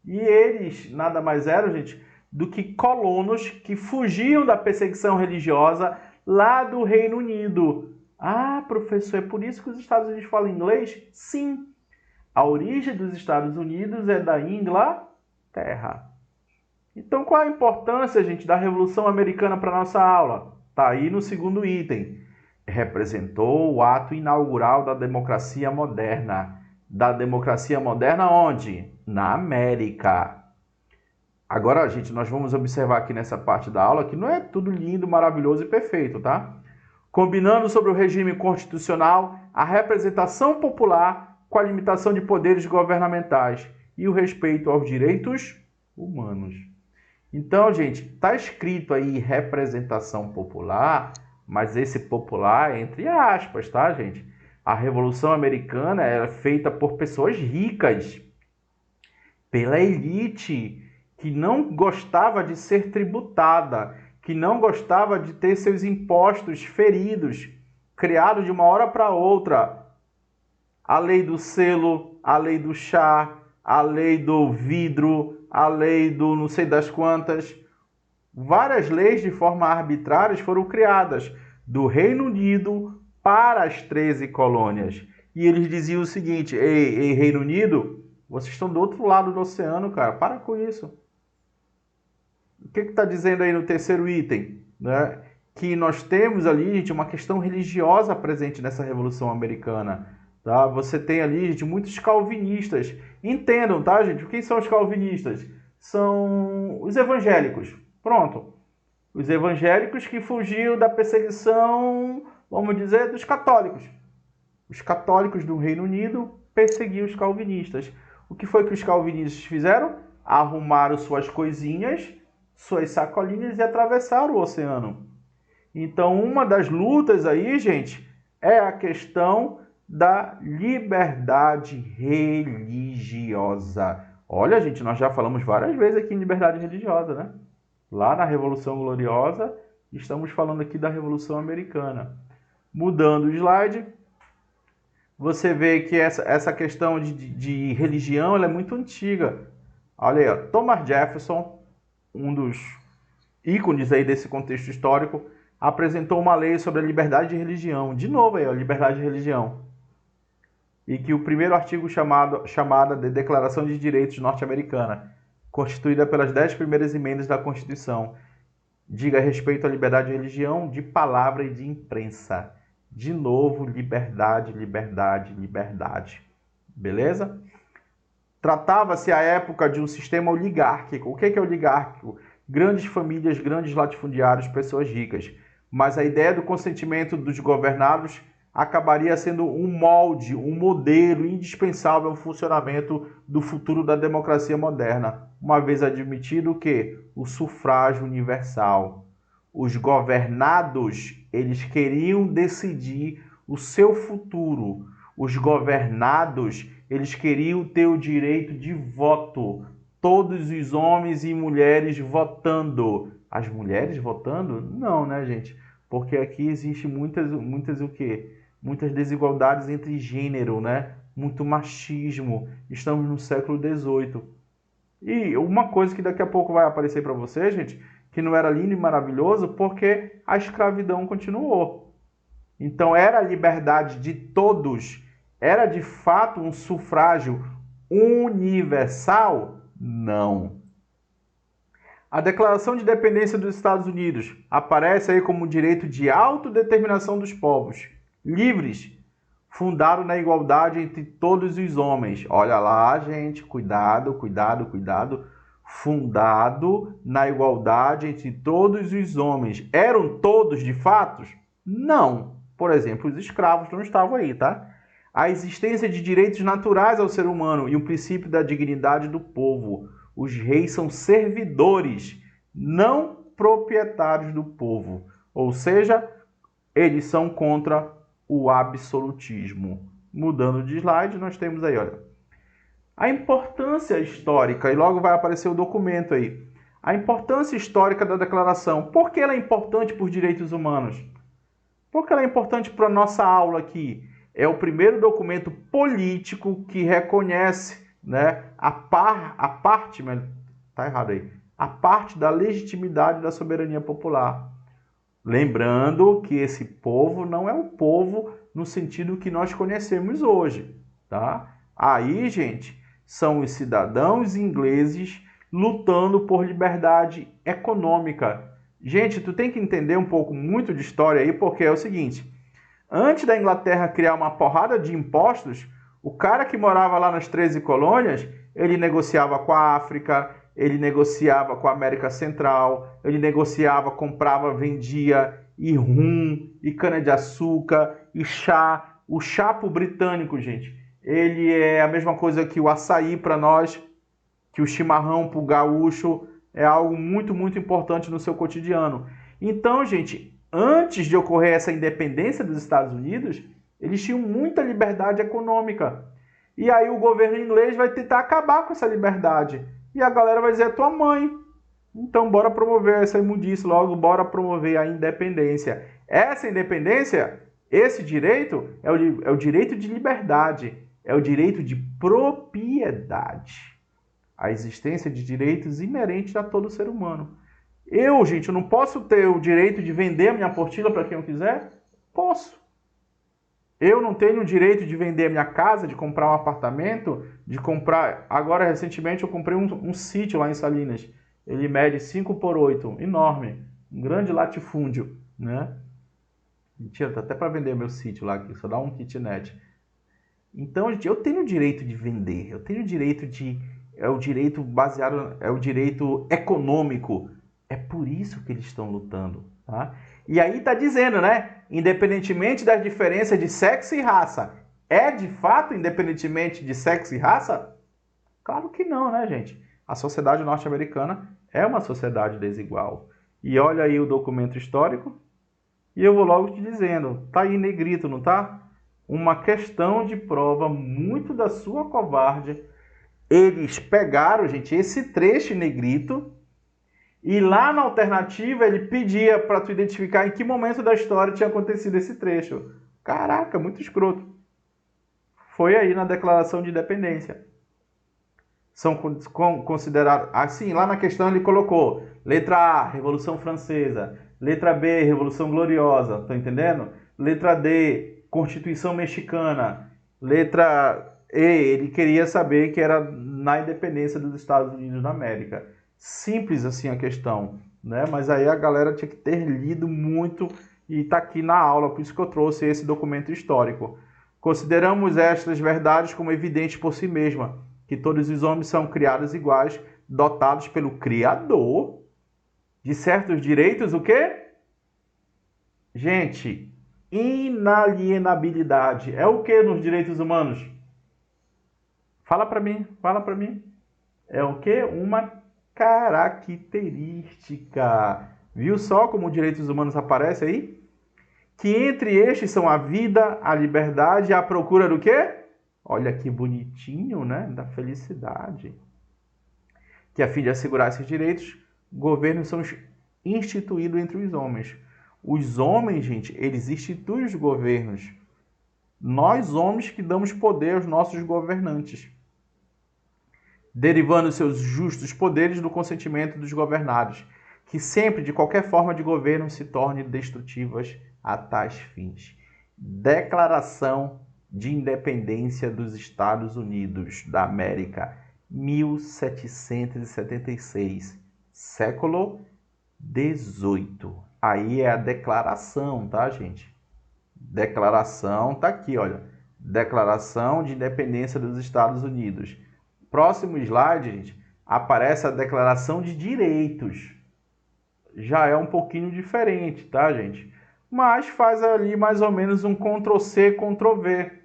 E eles nada mais eram, gente, do que colonos que fugiam da perseguição religiosa lá do Reino Unido. Ah, professor, é por isso que os Estados Unidos falam inglês? Sim. A origem dos Estados Unidos é da Inglaterra. Então, qual a importância, gente, da Revolução Americana para a nossa aula? Está aí no segundo item. Representou o ato inaugural da democracia moderna. Da democracia moderna onde? Na América. Agora, gente, nós vamos observar aqui nessa parte da aula que não é tudo lindo, maravilhoso e perfeito, tá? Combinando sobre o regime constitucional, a representação popular com a limitação de poderes governamentais e o respeito aos direitos humanos. Então, gente, tá escrito aí representação popular, mas esse popular é entre aspas, tá, gente? A Revolução Americana era feita por pessoas ricas, pela elite, que não gostava de ser tributada, que não gostava de ter seus impostos feridos, criados de uma hora para outra. A lei do selo, a lei do chá, a lei do vidro, a lei do não sei das quantas. Várias leis de forma arbitrária foram criadas do Reino Unido para as 13 colônias. E eles diziam o seguinte: ei, Reino Unido, vocês estão do outro lado do oceano, cara, para com isso. O que está dizendo aí no terceiro item? Né? Que nós temos ali, gente, uma questão religiosa presente nessa Revolução Americana. Tá? Você tem ali, gente, muitos calvinistas. Entendam, tá, gente? Quem são os calvinistas? São os evangélicos. Pronto. Os evangélicos que fugiam da perseguição, vamos dizer, dos católicos. Os católicos do Reino Unido perseguiam os calvinistas. O que foi que os calvinistas fizeram? Arrumaram suas coisinhas, suas sacolinhas e atravessaram o oceano. Então, uma das lutas aí, gente, é a questão da liberdade religiosa. Olha, gente, nós já falamos várias vezes aqui em liberdade religiosa, né? Lá na Revolução Gloriosa, estamos falando aqui da Revolução Americana. Mudando o slide, você vê que essa questão de religião ela é muito antiga. Olha aí, ó, Thomas Jefferson, um dos ícones aí desse contexto histórico, apresentou uma lei sobre a liberdade de religião. De novo aí, ó, liberdade de religião. E que o primeiro artigo chamada de Declaração de Direitos Norte-Americana, constituída pelas 10 primeiras emendas da Constituição, diga respeito à liberdade de religião, de palavra e de imprensa. De novo, liberdade, liberdade, liberdade. Beleza? Tratava-se à época de um sistema oligárquico. O que é oligárquico? Grandes famílias, grandes latifundiários, pessoas ricas. Mas a ideia do consentimento dos governados acabaria sendo um molde, um modelo indispensável ao funcionamento do futuro da democracia moderna, uma vez admitido que o sufrágio universal. Os governados, eles queriam decidir o seu futuro. Os governados, eles queriam ter o direito de voto. Todos os homens e mulheres votando. As mulheres votando? Não, né, gente? Porque aqui existe muitas o quê? Muitas desigualdades entre gênero, né? muito machismo. Estamos no século XVIII. E uma coisa que daqui a pouco vai aparecer para você, gente, que não era lindo e maravilhoso, porque a escravidão continuou. Então era a liberdade de todos? Era de fato um sufrágio universal? Não. A Declaração de Independência dos Estados Unidos aparece aí como direito de autodeterminação dos povos livres, fundado na igualdade entre todos os homens. Olha lá, gente, cuidado, cuidado, cuidado. Fundado na igualdade entre todos os homens. Eram todos de fato? Não. Por exemplo, os escravos não estavam aí, tá? A existência de direitos naturais ao ser humano e o princípio da dignidade do povo. Os reis são servidores, não proprietários do povo. Ou seja, eles são contra o absolutismo. Mudando de slide, nós temos aí, olha, a importância histórica, e logo vai aparecer o documento aí. A importância histórica da declaração. Por que ela é importante para os direitos humanos? Por que ela é importante para a nossa aula aqui? É o primeiro documento político que reconhece, né, a parte da legitimidade da soberania popular. Lembrando que esse povo não é um povo no sentido que nós conhecemos hoje, tá? Aí, gente, são os cidadãos ingleses lutando por liberdade econômica. Gente, tu tem que entender um pouco muito de história aí, porque é o seguinte, antes da Inglaterra criar uma porrada de impostos, o cara que morava lá nas 13 colônias, ele negociava com a África, ele negociava com a América Central, ele negociava, comprava, vendia e rum, e cana-de-açúcar, e chá. O chá pro britânico, gente, ele é a mesma coisa que o açaí para nós, que o chimarrão pro gaúcho, é algo muito, muito importante no seu cotidiano. Então, gente, antes de ocorrer essa independência dos Estados Unidos, eles tinham muita liberdade econômica. E aí o governo inglês vai tentar acabar com essa liberdade. E a galera vai dizer, é tua mãe. Então, bora promover essa imundice logo, bora promover a independência. Essa independência, esse direito, é o direito de liberdade, é o direito de propriedade. A existência de direitos inerentes a todo ser humano. Gente, eu não posso ter o direito de vender a minha apostila para quem eu quiser? Posso. Eu não tenho o direito de vender a minha casa, de comprar um apartamento, de comprar... Agora, recentemente, eu comprei um sítio lá em Salinas. Ele mede 5x8, enorme. Um grande latifúndio, né? Mentira, tá até para vender meu sítio lá, aqui, só dá um kitnet. Então, gente, eu tenho o direito de vender. Eu tenho o direito de... É o direito baseado... É o direito econômico. É por isso que eles estão lutando, tá? E aí tá dizendo, né? Independentemente das diferenças de sexo e raça. É de fato independentemente de sexo e raça? Claro que não, né, gente? A sociedade norte-americana é uma sociedade desigual. E olha aí o documento histórico. E eu vou logo te dizendo, tá aí em negrito, não tá? Uma questão de prova muito da sua covarde. Eles pegaram, gente, esse trecho em negrito. E lá na alternativa ele pedia para tu identificar em que momento da história tinha acontecido esse trecho. Caraca, muito escroto. Foi aí na Declaração de Independência. São considerados... Assim, lá na questão ele colocou letra A, Revolução Francesa. Letra B, Revolução Gloriosa. Tá entendendo? Letra D, Constituição Mexicana. Letra E, ele queria saber que era na independência dos Estados Unidos da América. Simples assim a questão, né? Mas aí a galera tinha que ter lido muito e tá aqui na aula, por isso que eu trouxe esse documento histórico. Consideramos estas verdades como evidentes por si mesma, que todos os homens são criados iguais, dotados pelo Criador de certos direitos, o quê? Gente, inalienabilidade. É o que nos direitos humanos? Fala para mim, fala para mim. É o que? Uma característica. Viu só como os direitos humanos aparecem aí? Que entre estes são a vida, a liberdade e a procura do quê? Olha que bonitinho, né? Da felicidade. Que a fim de assegurar esses direitos, governos são instituídos entre os homens. Os homens, gente, eles instituem os governos. Nós, homens, que damos poder aos nossos governantes, derivando seus justos poderes do consentimento dos governados, que sempre, de qualquer forma de governo, se tornem destrutivas a tais fins. Declaração de Independência dos Estados Unidos da América, 1776, século XVIII. Aí é a declaração, tá, gente? Declaração, tá aqui, olha. Declaração de Independência dos Estados Unidos. Próximo slide, gente, aparece a Declaração de Direitos. Já é um pouquinho diferente, tá, gente? Mas faz ali mais ou menos um Ctrl+C, Ctrl+V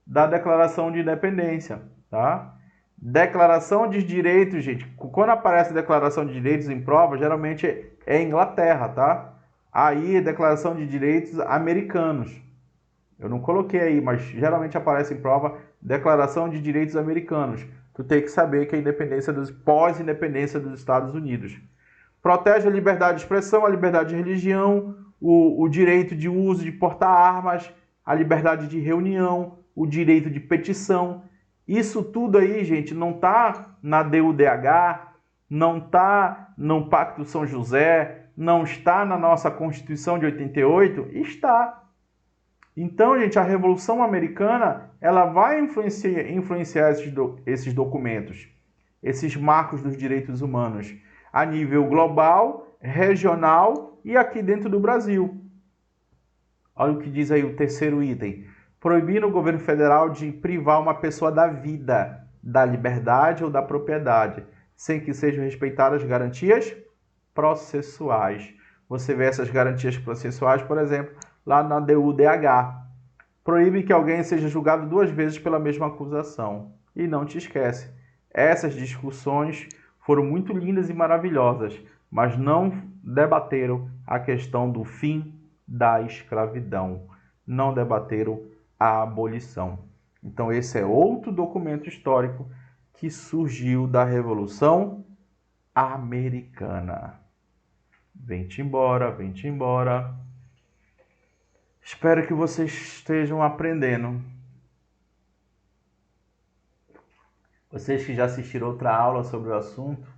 da Declaração de Independência, tá? Declaração de Direitos, gente. Quando aparece Declaração de Direitos em prova, geralmente é Inglaterra, tá? Aí, Declaração de Direitos Americanos. Eu não coloquei aí, mas geralmente aparece em prova Declaração de Direitos Americanos. Tu tem que saber que é pós-independência dos Estados Unidos. Protege a liberdade de expressão, a liberdade de religião, o direito de uso de portar armas, a liberdade de reunião, o direito de petição. Isso tudo aí, gente, não está na DUDH, não está no Pacto São José, não está na nossa Constituição de 88? Está. Então, gente, a Revolução Americana ela vai influenciar esses documentos, esses marcos dos direitos humanos, a nível global, regional e aqui dentro do Brasil. Olha o que diz aí o terceiro item. Proibir o governo federal de privar uma pessoa da vida, da liberdade ou da propriedade, sem que sejam respeitadas garantias processuais. Você vê essas garantias processuais, por exemplo, lá na DUDH. Proíbe que alguém seja julgado 2 vezes pela mesma acusação. E não te esquece, essas discussões foram muito lindas e maravilhosas, mas não debateram a questão do fim da escravidão. Não debateram a abolição. Então esse é outro documento histórico que surgiu da Revolução Americana. Vem-te embora, vem-te embora. Espero que vocês estejam aprendendo. Vocês que já assistiram outra aula sobre o assunto,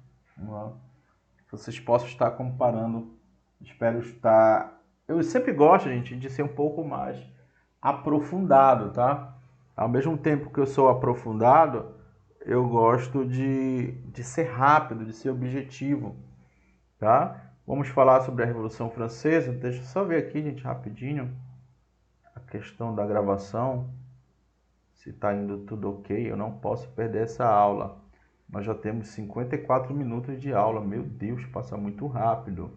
vocês possam estar comparando. Espero estar... Eu sempre gosto, gente, de ser um pouco mais aprofundado, tá? Ao mesmo tempo que eu sou aprofundado, eu gosto de ser rápido, de ser objetivo, tá? Vamos falar sobre a Revolução Francesa. Deixa eu só ver aqui, gente, rapidinho, a questão da gravação, se está indo tudo ok. Eu não posso perder essa aula. Nós já temos 54 minutos de aula. Meu Deus, passa muito rápido.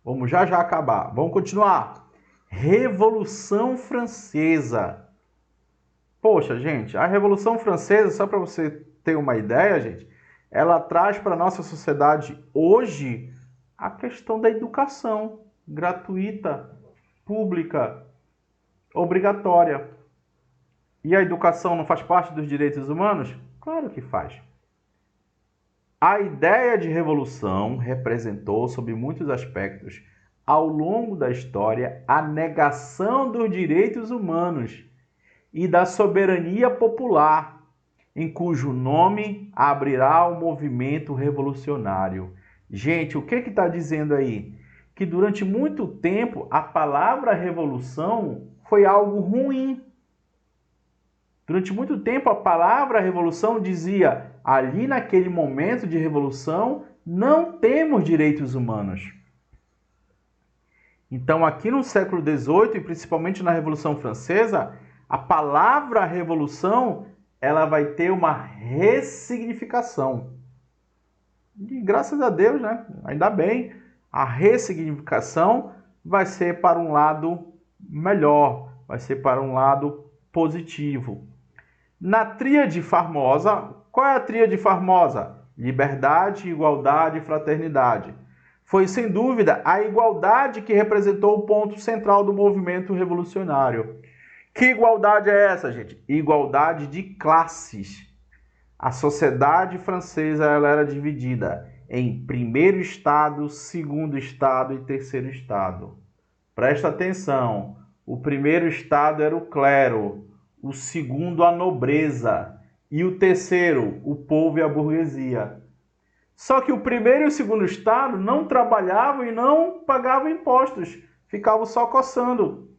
Vamos já acabar. Vamos continuar. Revolução Francesa. Poxa, gente, a Revolução Francesa, só para você ter uma ideia, gente, ela traz para a nossa sociedade hoje a questão da educação gratuita, pública, obrigatória. E a educação não faz parte dos direitos humanos? Claro que faz. A ideia de revolução representou, sob muitos aspectos, ao longo da história, a negação dos direitos humanos e da soberania popular, em cujo nome abrirá o movimento revolucionário. Gente, o que está dizendo aí? Que durante muito tempo a palavra revolução foi algo ruim. Durante muito tempo a palavra revolução dizia, ali naquele momento de revolução, não temos direitos humanos. Então, aqui no século XVIII, e principalmente na Revolução Francesa, a palavra revolução ela vai ter uma ressignificação. E graças a Deus, né? Ainda bem, a ressignificação vai ser para um lado melhor, vai ser para um lado positivo. Na Tríade Famosa, qual é a Tríade Famosa? Liberdade, igualdade e fraternidade. Foi, sem dúvida, a igualdade que representou o ponto central do movimento revolucionário. Que igualdade é essa, gente? Igualdade de classes. A sociedade francesa ela era dividida em primeiro estado, segundo estado e terceiro estado. Presta atenção. O primeiro estado era o clero, o segundo a nobreza e o terceiro o povo e a burguesia. Só que o primeiro e o segundo estado não trabalhavam e não pagavam impostos, ficavam só coçando.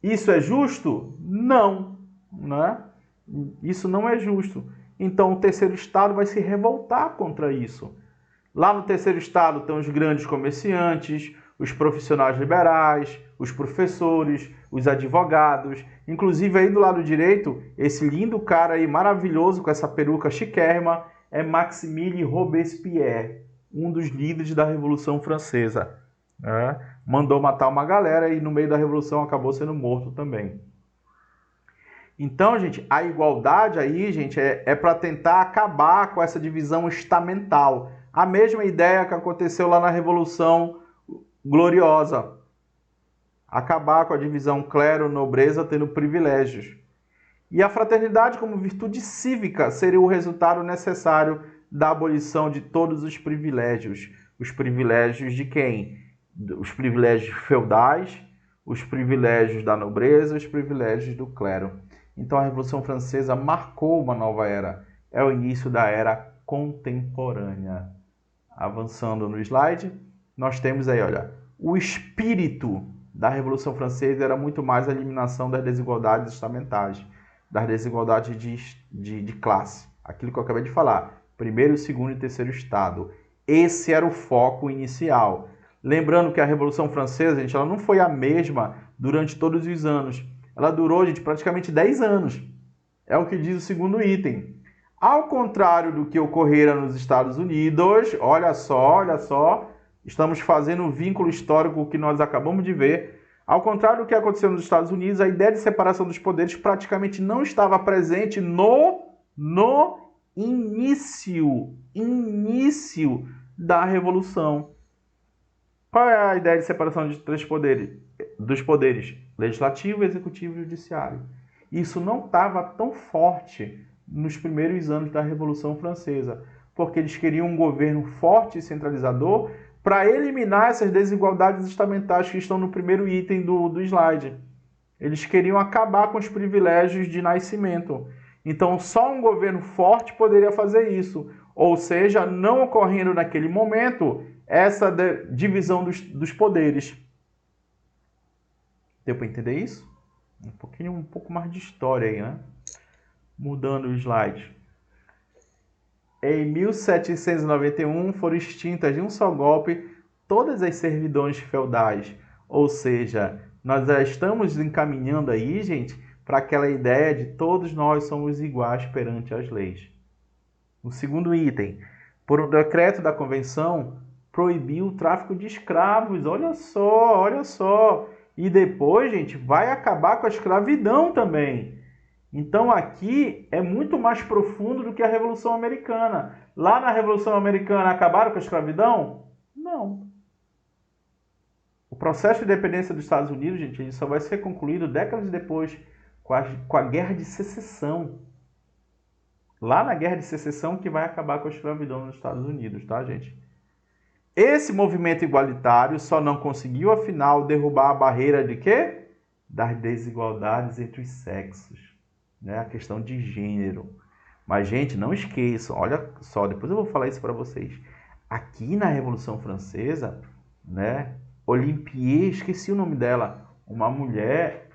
Isso é justo? Não, né? Isso não é justo. Então o terceiro estado vai se revoltar contra isso. Lá no terceiro estado estão os grandes comerciantes, os profissionais liberais, os professores, os advogados. Inclusive aí do lado direito, esse lindo cara aí maravilhoso com essa peruca chiquérrima é Maximilien Robespierre, um dos líderes da Revolução Francesa. Mandou matar uma galera e no meio da Revolução acabou sendo morto também. Então, gente, a igualdade aí, gente, é para tentar acabar com essa divisão estamental. A mesma ideia que aconteceu lá na Revolução Gloriosa. Acabar com a divisão clero-nobreza tendo privilégios. E a fraternidade como virtude cívica seria o resultado necessário da abolição de todos os privilégios. Os privilégios de quem? Os privilégios feudais, os privilégios da nobreza, os privilégios do clero. Então a Revolução Francesa marcou uma nova era. É o início da era contemporânea. Avançando no slide, nós temos aí, olha, o espírito da Revolução Francesa era muito mais a eliminação das desigualdades estamentais, das desigualdades de classe. Aquilo que eu acabei de falar, primeiro, segundo e terceiro estado. Esse era o foco inicial. Lembrando que a Revolução Francesa, gente, ela não foi a mesma durante todos os anos. Ela durou, gente, praticamente 10 anos. É o que diz o segundo item. Ao contrário do que ocorrera nos Estados Unidos, olha só, estamos fazendo um vínculo histórico que nós acabamos de ver. Ao contrário do que aconteceu nos Estados Unidos, a ideia de separação dos poderes praticamente não estava presente no início da Revolução. Qual é a ideia de separação de três poderes? Dos poderes legislativo, executivo e judiciário. Isso não estava tão forte nos primeiros anos da Revolução Francesa, porque eles queriam um governo forte e centralizador para eliminar essas desigualdades estamentais que estão no primeiro item do slide. Eles queriam acabar com os privilégios de nascimento. Então, só um governo forte poderia fazer isso. Ou seja, não ocorrendo naquele momento essa divisão dos poderes. Deu para entender isso? Um pouco mais de história aí, né? Mudando o slide. Em 1791 foram extintas de um só golpe todas as servidões feudais. Ou seja, nós já estamos encaminhando aí, gente, para aquela ideia de todos nós somos iguais perante as leis. O segundo item, por um decreto da convenção, proibiu o tráfico de escravos. Olha só. E depois, gente, vai acabar com a escravidão também. Então aqui é muito mais profundo do que a Revolução Americana. Lá na Revolução Americana acabaram com a escravidão? Não. O processo de independência dos Estados Unidos, gente, ele só vai ser concluído décadas depois, com a Guerra de Secessão. Lá na Guerra de Secessão que vai acabar com a escravidão nos Estados Unidos, tá, gente? Esse movimento igualitário só não conseguiu, afinal, derrubar a barreira de quê? Das desigualdades entre os sexos. Né? A questão de gênero. Mas, gente, não esqueçam, olha só, depois eu vou falar isso para vocês. Aqui na Revolução Francesa, né, Olympie, esqueci o nome dela, uma mulher,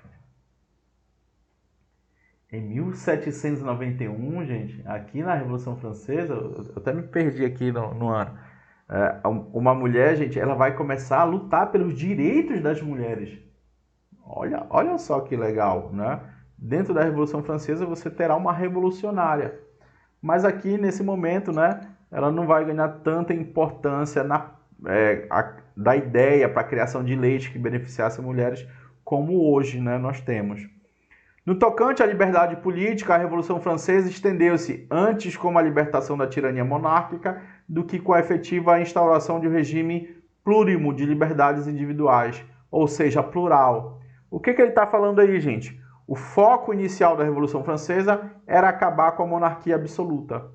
em 1791, gente, aqui na Revolução Francesa, eu até me perdi aqui no ano, uma mulher, gente, ela vai começar a lutar pelos direitos das mulheres. Olha só que legal, né? Dentro da Revolução Francesa você terá uma revolucionária. Mas aqui, nesse momento, né, ela não vai ganhar tanta importância da ideia para a criação de leis que beneficiassem mulheres como hoje, né, nós temos. No tocante à liberdade política, a Revolução Francesa estendeu-se antes com a libertação da tirania monárquica do que com a efetiva instauração de um regime plurimo de liberdades individuais, ou seja, plural. O que ele está falando aí, gente? O foco inicial da Revolução Francesa era acabar com a monarquia absoluta.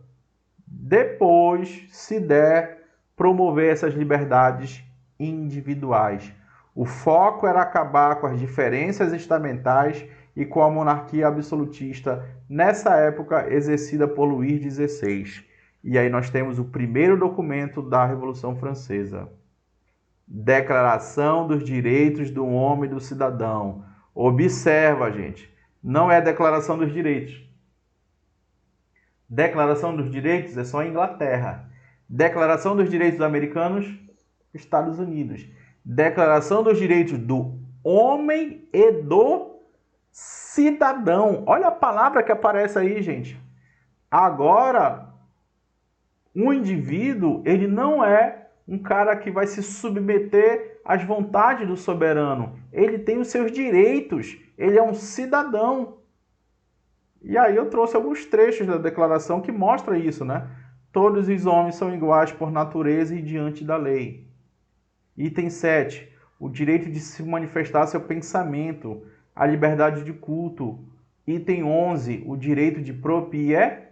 Depois, se der, promover essas liberdades individuais. O foco era acabar com as diferenças estamentais e com a monarquia absolutista, nessa época exercida por Luís XVI. E aí nós temos o primeiro documento da Revolução Francesa. Declaração dos Direitos do Homem e do Cidadão. Observa, gente, não é a Declaração dos Direitos. Declaração dos Direitos é só a Inglaterra. Declaração dos Direitos Americanos, Estados Unidos. Declaração dos Direitos do Homem e do Cidadão. Olha a palavra que aparece aí, gente. Agora, um indivíduo, ele não é um cara que vai se submeter às vontades do soberano. Ele tem os seus direitos. Ele é um cidadão. E aí eu trouxe alguns trechos da declaração que mostram isso, né? Todos os homens são iguais por natureza e diante da lei. Item 7. O direito de se manifestar seu pensamento, a liberdade de culto. Item 11. O direito de propriedade.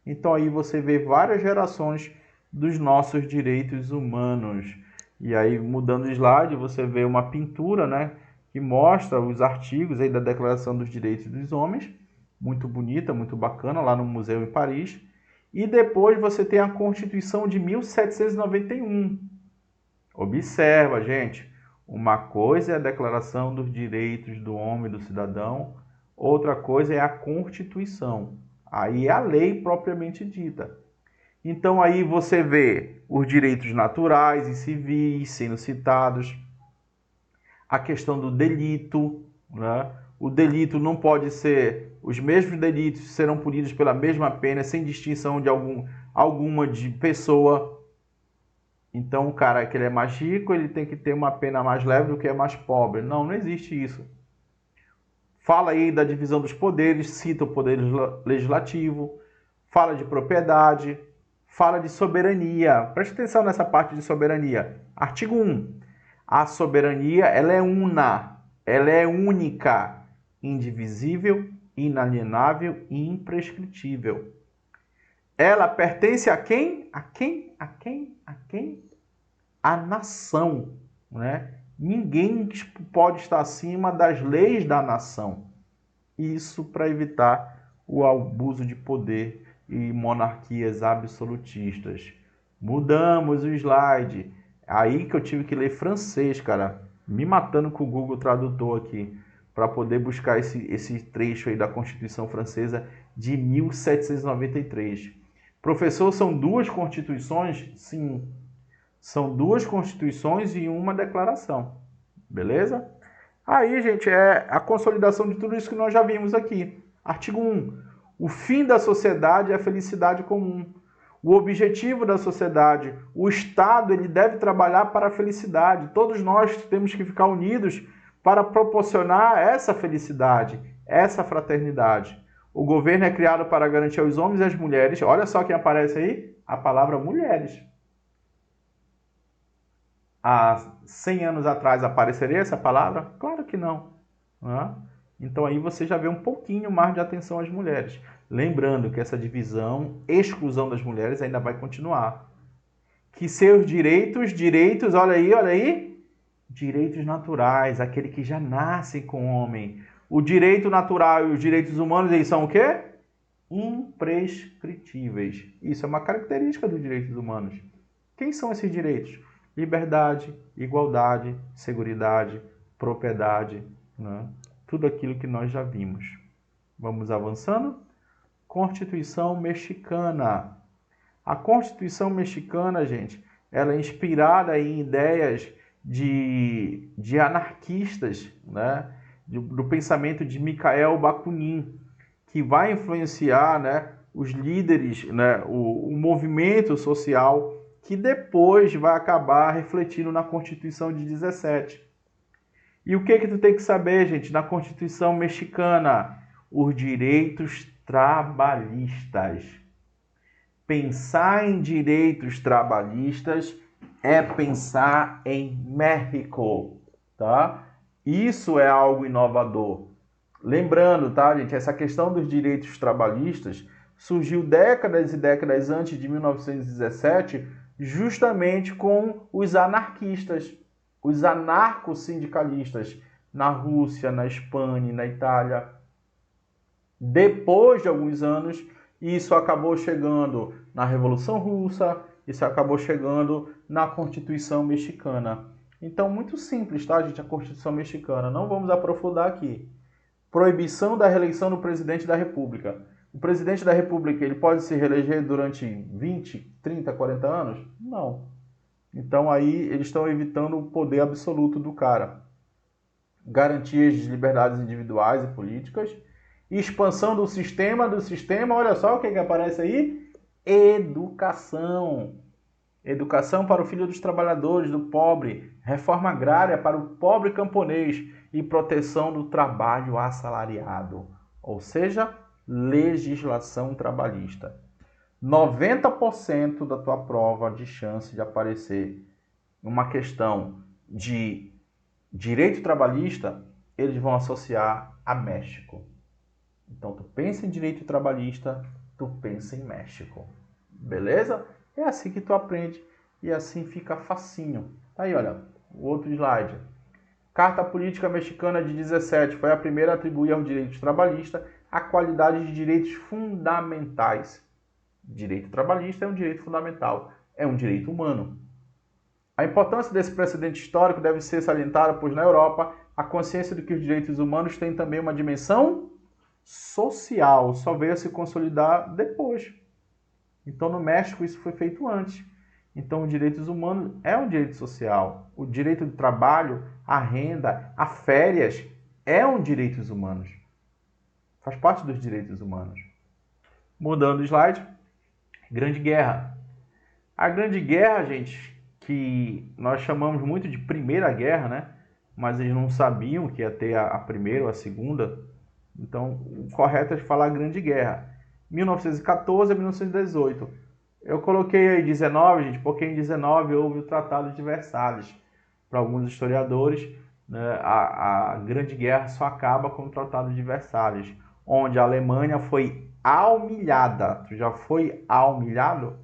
Então aí você vê várias gerações dos nossos direitos humanos. E aí, mudando o slide, você vê uma pintura, né, que mostra os artigos aí da Declaração dos Direitos dos Homens. Muito bonita, muito bacana, lá no museu em Paris. E depois você tem a Constituição de 1791. Observa, gente, uma coisa é a Declaração dos Direitos do Homem e do Cidadão, outra coisa é a Constituição. Aí é a lei propriamente dita. Então aí você vê os direitos naturais e civis sendo citados, a questão do delito, né? O delito não pode ser, os mesmos delitos serão punidos pela mesma pena, sem distinção de alguma de pessoa. Então o cara que ele é mais rico, ele tem que ter uma pena mais leve do que é mais pobre. Não, não existe isso. Fala aí da divisão dos poderes, cita o poder legislativo, fala de propriedade, fala de soberania. Preste atenção nessa parte de soberania. Artigo 1. A soberania, ela é una, ela é única, indivisível, inalienável e imprescritível. Ela pertence a quem? A quem? A quem? A quem? A nação, né? Ninguém pode estar acima das leis da nação. Isso para evitar o abuso de poder e monarquias absolutistas. Mudamos o slide. Aí que eu tive que ler francês, cara. Me matando com o Google Tradutor aqui. Para poder buscar esse trecho aí da Constituição Francesa de 1793. Professor, são duas constituições? Sim. São duas constituições e uma declaração. Beleza? Aí, gente, é a consolidação de tudo isso que nós já vimos aqui. Artigo 1. O fim da sociedade é a felicidade comum. O objetivo da sociedade, o Estado, ele deve trabalhar para a felicidade. Todos nós temos que ficar unidos para proporcionar essa felicidade, essa fraternidade. O governo é criado para garantir aos homens e às mulheres. Olha só quem aparece aí, a palavra mulheres. Há 100 anos atrás apareceria essa palavra? Claro que não. Então aí você já vê um pouquinho mais de atenção às mulheres. Lembrando que essa divisão, exclusão das mulheres ainda vai continuar. Que seus direitos, olha aí, direitos naturais, aquele que já nasce com o homem. O direito natural e os direitos humanos, eles são o quê? Imprescritíveis. Isso é uma característica dos direitos humanos. Quem são esses direitos? Liberdade, igualdade, seguridade, propriedade, né? Tudo aquilo que nós já vimos. Vamos avançando? Constituição Mexicana. A Constituição Mexicana, gente, ela é inspirada em ideias de anarquistas, né? Do pensamento de Mikhail Bakunin, que vai influenciar, né, os líderes, né, o movimento social, que depois vai acabar refletindo na Constituição de 17. E o que tu tem que saber, gente, na Constituição Mexicana? Os direitos trabalhistas. Pensar em direitos trabalhistas é pensar em México, tá? Isso é algo inovador. Lembrando, tá, gente, essa questão dos direitos trabalhistas surgiu décadas e décadas antes de 1917, justamente com os anarquistas. os anarco-sindicalistas na Rússia, na Espanha, na Itália. Depois de alguns anos, isso acabou chegando na Revolução Russa, isso acabou chegando na Constituição Mexicana. Então, muito simples, tá, gente? A Constituição Mexicana. Não vamos aprofundar aqui. Proibição da reeleição do presidente da República. O presidente da República, ele pode se reeleger durante 20, 30, 40 anos? Não. Então, aí, eles estão evitando o poder absoluto do cara. Garantias de liberdades individuais e políticas. Expansão do sistema, olha só o que aparece aí. Educação. Educação para o filho dos trabalhadores, do pobre. Reforma agrária para o pobre camponês. E proteção do trabalho assalariado. Ou seja, legislação trabalhista. 90% da tua prova de chance de aparecer uma questão de direito trabalhista, eles vão associar a México. Então, tu pensa em direito trabalhista, tu pensa em México. Beleza? É assim que tu aprende e assim fica facinho. Aí, olha, o outro slide. Carta Política Mexicana de 17 foi a primeira a atribuir aos direitos trabalhistas a qualidade de direitos fundamentais. Direito trabalhista é um direito fundamental, é um direito humano. A importância desse precedente histórico deve ser salientada, pois na Europa a consciência de que os direitos humanos têm também uma dimensão social, só veio a se consolidar depois. Então no México isso foi feito antes. Então os direitos humanos é um direito social. O direito do trabalho, a renda, a férias é um direitos humanos. Faz parte dos direitos humanos. Mudando o slide. Grande Guerra. A Grande Guerra, gente, que nós chamamos muito de Primeira Guerra, né? Mas eles não sabiam que ia ter a primeira ou a segunda. Então, o correto é falar Grande Guerra. 1914 a 1918. Eu coloquei aí 19, gente, porque em 19 houve o Tratado de Versalhes. Para alguns historiadores, né, a Grande Guerra só acaba com o Tratado de Versalhes, onde a Alemanha foi humilhada. Tu já foi humilhado?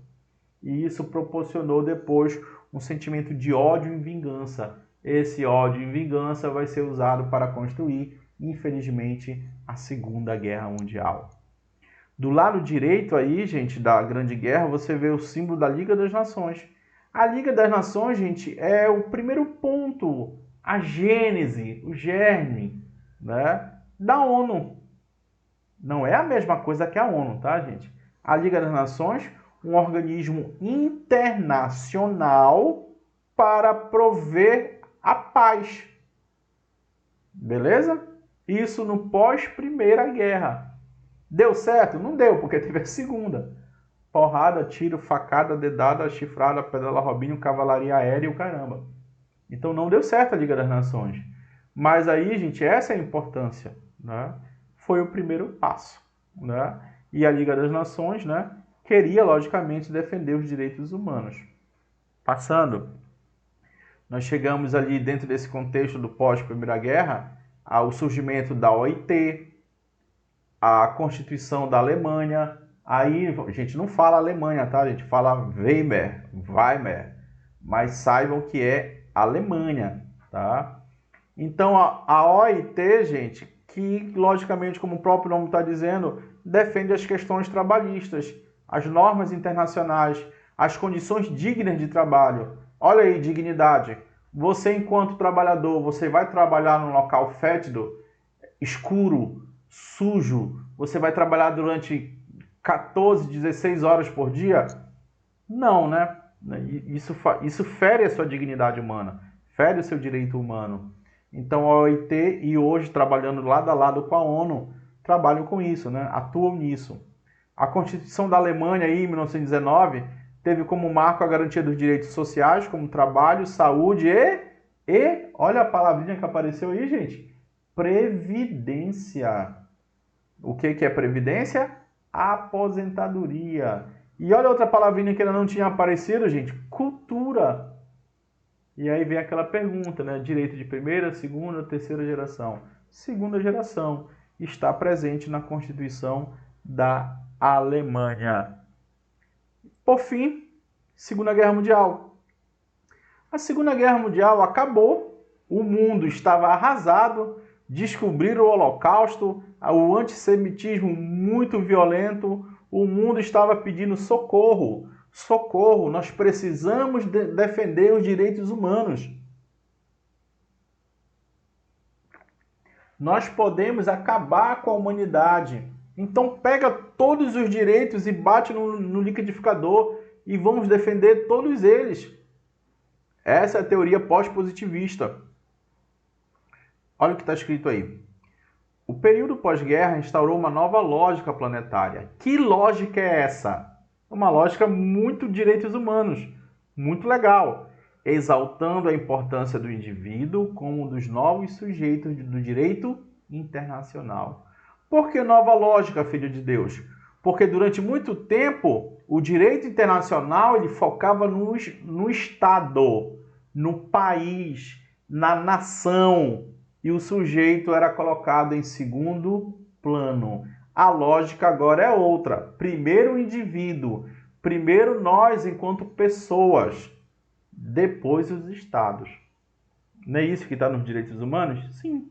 E isso proporcionou depois um sentimento de ódio e vingança. Esse ódio e vingança vai ser usado para construir, infelizmente, a Segunda Guerra Mundial. Do lado direito aí, gente, da Grande Guerra, você vê o símbolo da Liga das Nações. A Liga das Nações, gente, é o primeiro ponto, a gênese, o germe, né, da ONU. Não é a mesma coisa que a ONU, tá, gente? A Liga das Nações, um organismo internacional para prover a paz. Beleza? Isso no pós-Primeira Guerra. Deu certo? Não deu, porque teve a segunda. Porrada, tiro, facada, dedada, chifrada, pedala, robinho, cavalaria aérea e o caramba. Então não deu certo a Liga das Nações. Mas aí, gente, essa é a importância, né? Foi o primeiro passo, né? E a Liga das Nações, né, queria, logicamente, defender os direitos humanos. Passando, nós chegamos ali dentro desse contexto do pós-Primeira Guerra, ao surgimento da OIT, a Constituição da Alemanha. Aí, a gente não fala Alemanha, tá? A gente fala Weimar, mas saibam que é Alemanha, tá? Então, a OIT, gente, que logicamente, como o próprio nome está dizendo, defende as questões trabalhistas, as normas internacionais, as condições dignas de trabalho. Olha aí, dignidade. Você, enquanto trabalhador, você vai trabalhar num local fétido, escuro, sujo, você vai trabalhar durante 14, 16 horas por dia? Não, né? Isso fere a sua dignidade humana, fere o seu direito humano. Então a OIT, e hoje trabalhando lado a lado com a ONU, trabalham com isso, né? Atuam nisso. A Constituição da Alemanha, aí, em 1919, teve como marco a garantia dos direitos sociais, como trabalho, saúde e olha a palavrinha que apareceu aí, gente, previdência. O que é previdência? Aposentadoria. E olha outra palavrinha que ainda não tinha aparecido, gente, cultura. E aí vem aquela pergunta, né? Direito de primeira, segunda, terceira geração. Segunda geração está presente na Constituição da Alemanha. Por fim, Segunda Guerra Mundial. A Segunda Guerra Mundial acabou, o mundo estava arrasado, descobriram o Holocausto, o antissemitismo muito violento, o mundo estava pedindo socorro. Socorro, nós precisamos defender os direitos humanos. Nós podemos acabar com a humanidade. Então pega todos os direitos e bate no liquidificador e vamos defender todos eles. Essa é a teoria pós-positivista. Olha o que está escrito aí. O período pós-guerra instaurou uma nova lógica planetária. Que lógica é essa? Uma lógica muito de direitos humanos, muito legal, exaltando a importância do indivíduo como um dos novos sujeitos do direito internacional. Por que nova lógica, filho de Deus? Porque durante muito tempo o direito internacional ele focava no Estado, no país, na nação, e o sujeito era colocado em segundo plano. A lógica agora é outra. Primeiro o indivíduo, primeiro nós enquanto pessoas, depois os estados. Não é isso que está nos direitos humanos? Sim.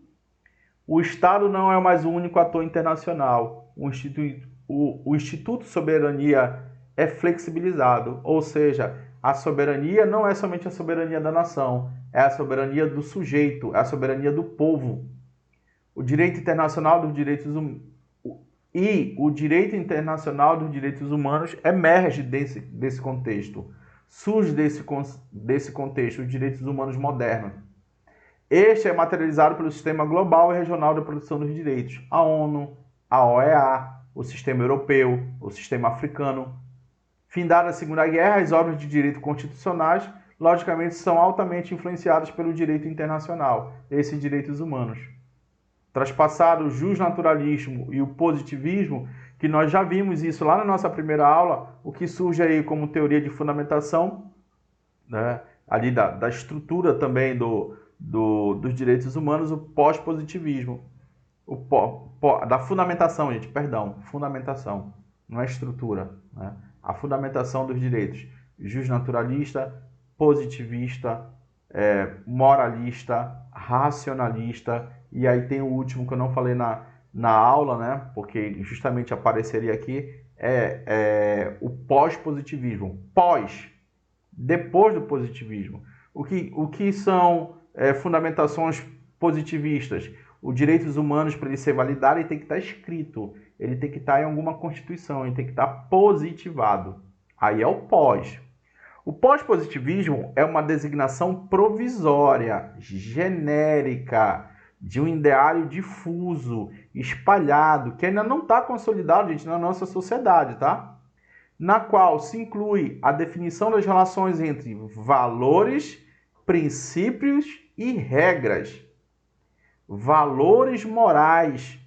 O Estado não é mais o único ator internacional. O Instituto Soberania é flexibilizado, ou seja, a soberania não é somente a soberania da nação, é a soberania do sujeito, é a soberania do povo. O direito internacional dos direitos humanos e o direito internacional dos direitos humanos emerge desse contexto, surge desse contexto, os direitos humanos modernos. Este é materializado pelo sistema global e regional de proteção dos direitos, a ONU, a OEA, o sistema europeu, o sistema africano. Findada a Segunda Guerra, as obras de direito constitucionais, logicamente, são altamente influenciadas pelo direito internacional, esses direitos humanos. Traspassado o justnaturalismo e o positivismo, que nós já vimos isso lá na nossa primeira aula, o que surge aí como teoria de fundamentação, né, ali da estrutura também dos direitos humanos, o pós-positivismo. Da fundamentação, gente, perdão, fundamentação, não é estrutura, né? A fundamentação dos direitos, justnaturalista, positivista, moralista, racionalista, e aí tem o último que eu não falei na aula, né? Porque justamente apareceria aqui, o pós-positivismo, depois do positivismo. O que são fundamentações positivistas? Os direitos humanos, para ele ser validado, ele tem que estar escrito, ele tem que estar em alguma constituição, ele tem que estar positivado. Aí é o pós. O pós-positivismo é uma designação provisória, genérica, de um ideário difuso, espalhado, que ainda não está consolidado, gente, na nossa sociedade, tá? Na qual se inclui a definição das relações entre valores, princípios e regras. Valores morais,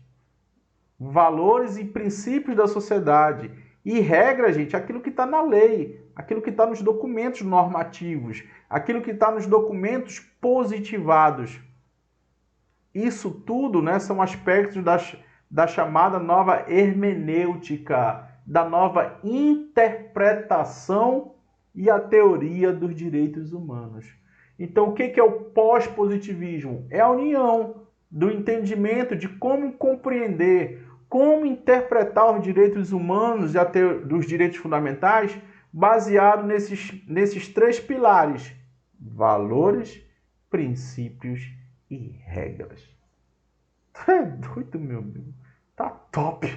valores e princípios da sociedade. E regra, gente, aquilo que está na lei, aquilo que está nos documentos normativos, aquilo que está nos documentos positivados. Isso tudo, né, são aspectos da chamada nova hermenêutica, da nova interpretação e a teoria dos direitos humanos. Então, o que é o pós-positivismo? É a união do entendimento de como compreender, como interpretar os direitos humanos e dos direitos fundamentais, baseado nesses três pilares: valores, princípios e regras. É doido, meu amigo. Tá top,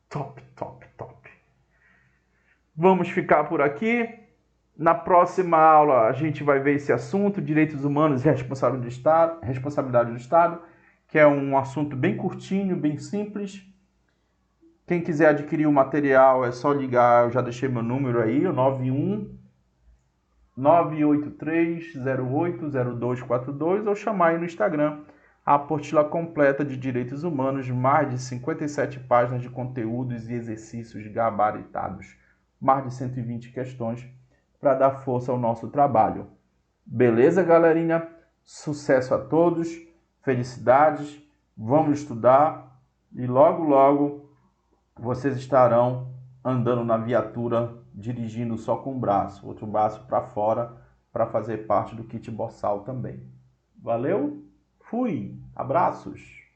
top, top, top. Vamos ficar por aqui. Na próxima aula a gente vai ver esse assunto, direitos humanos e responsabilidade do Estado, que é um assunto bem curtinho, bem simples. Quem quiser adquirir o material é só ligar, eu já deixei meu número aí, o 91-983-080242, ou chamar aí no Instagram a apostila completa de direitos humanos, mais de 57 páginas de conteúdos e exercícios gabaritados, mais de 120 questões para dar força ao nosso trabalho. Beleza, galerinha? Sucesso a todos, felicidades, vamos estudar e logo, logo vocês estarão andando na viatura, dirigindo só com um braço, outro braço para fora, para fazer parte do kit borsal também. Valeu? Fui! Abraços!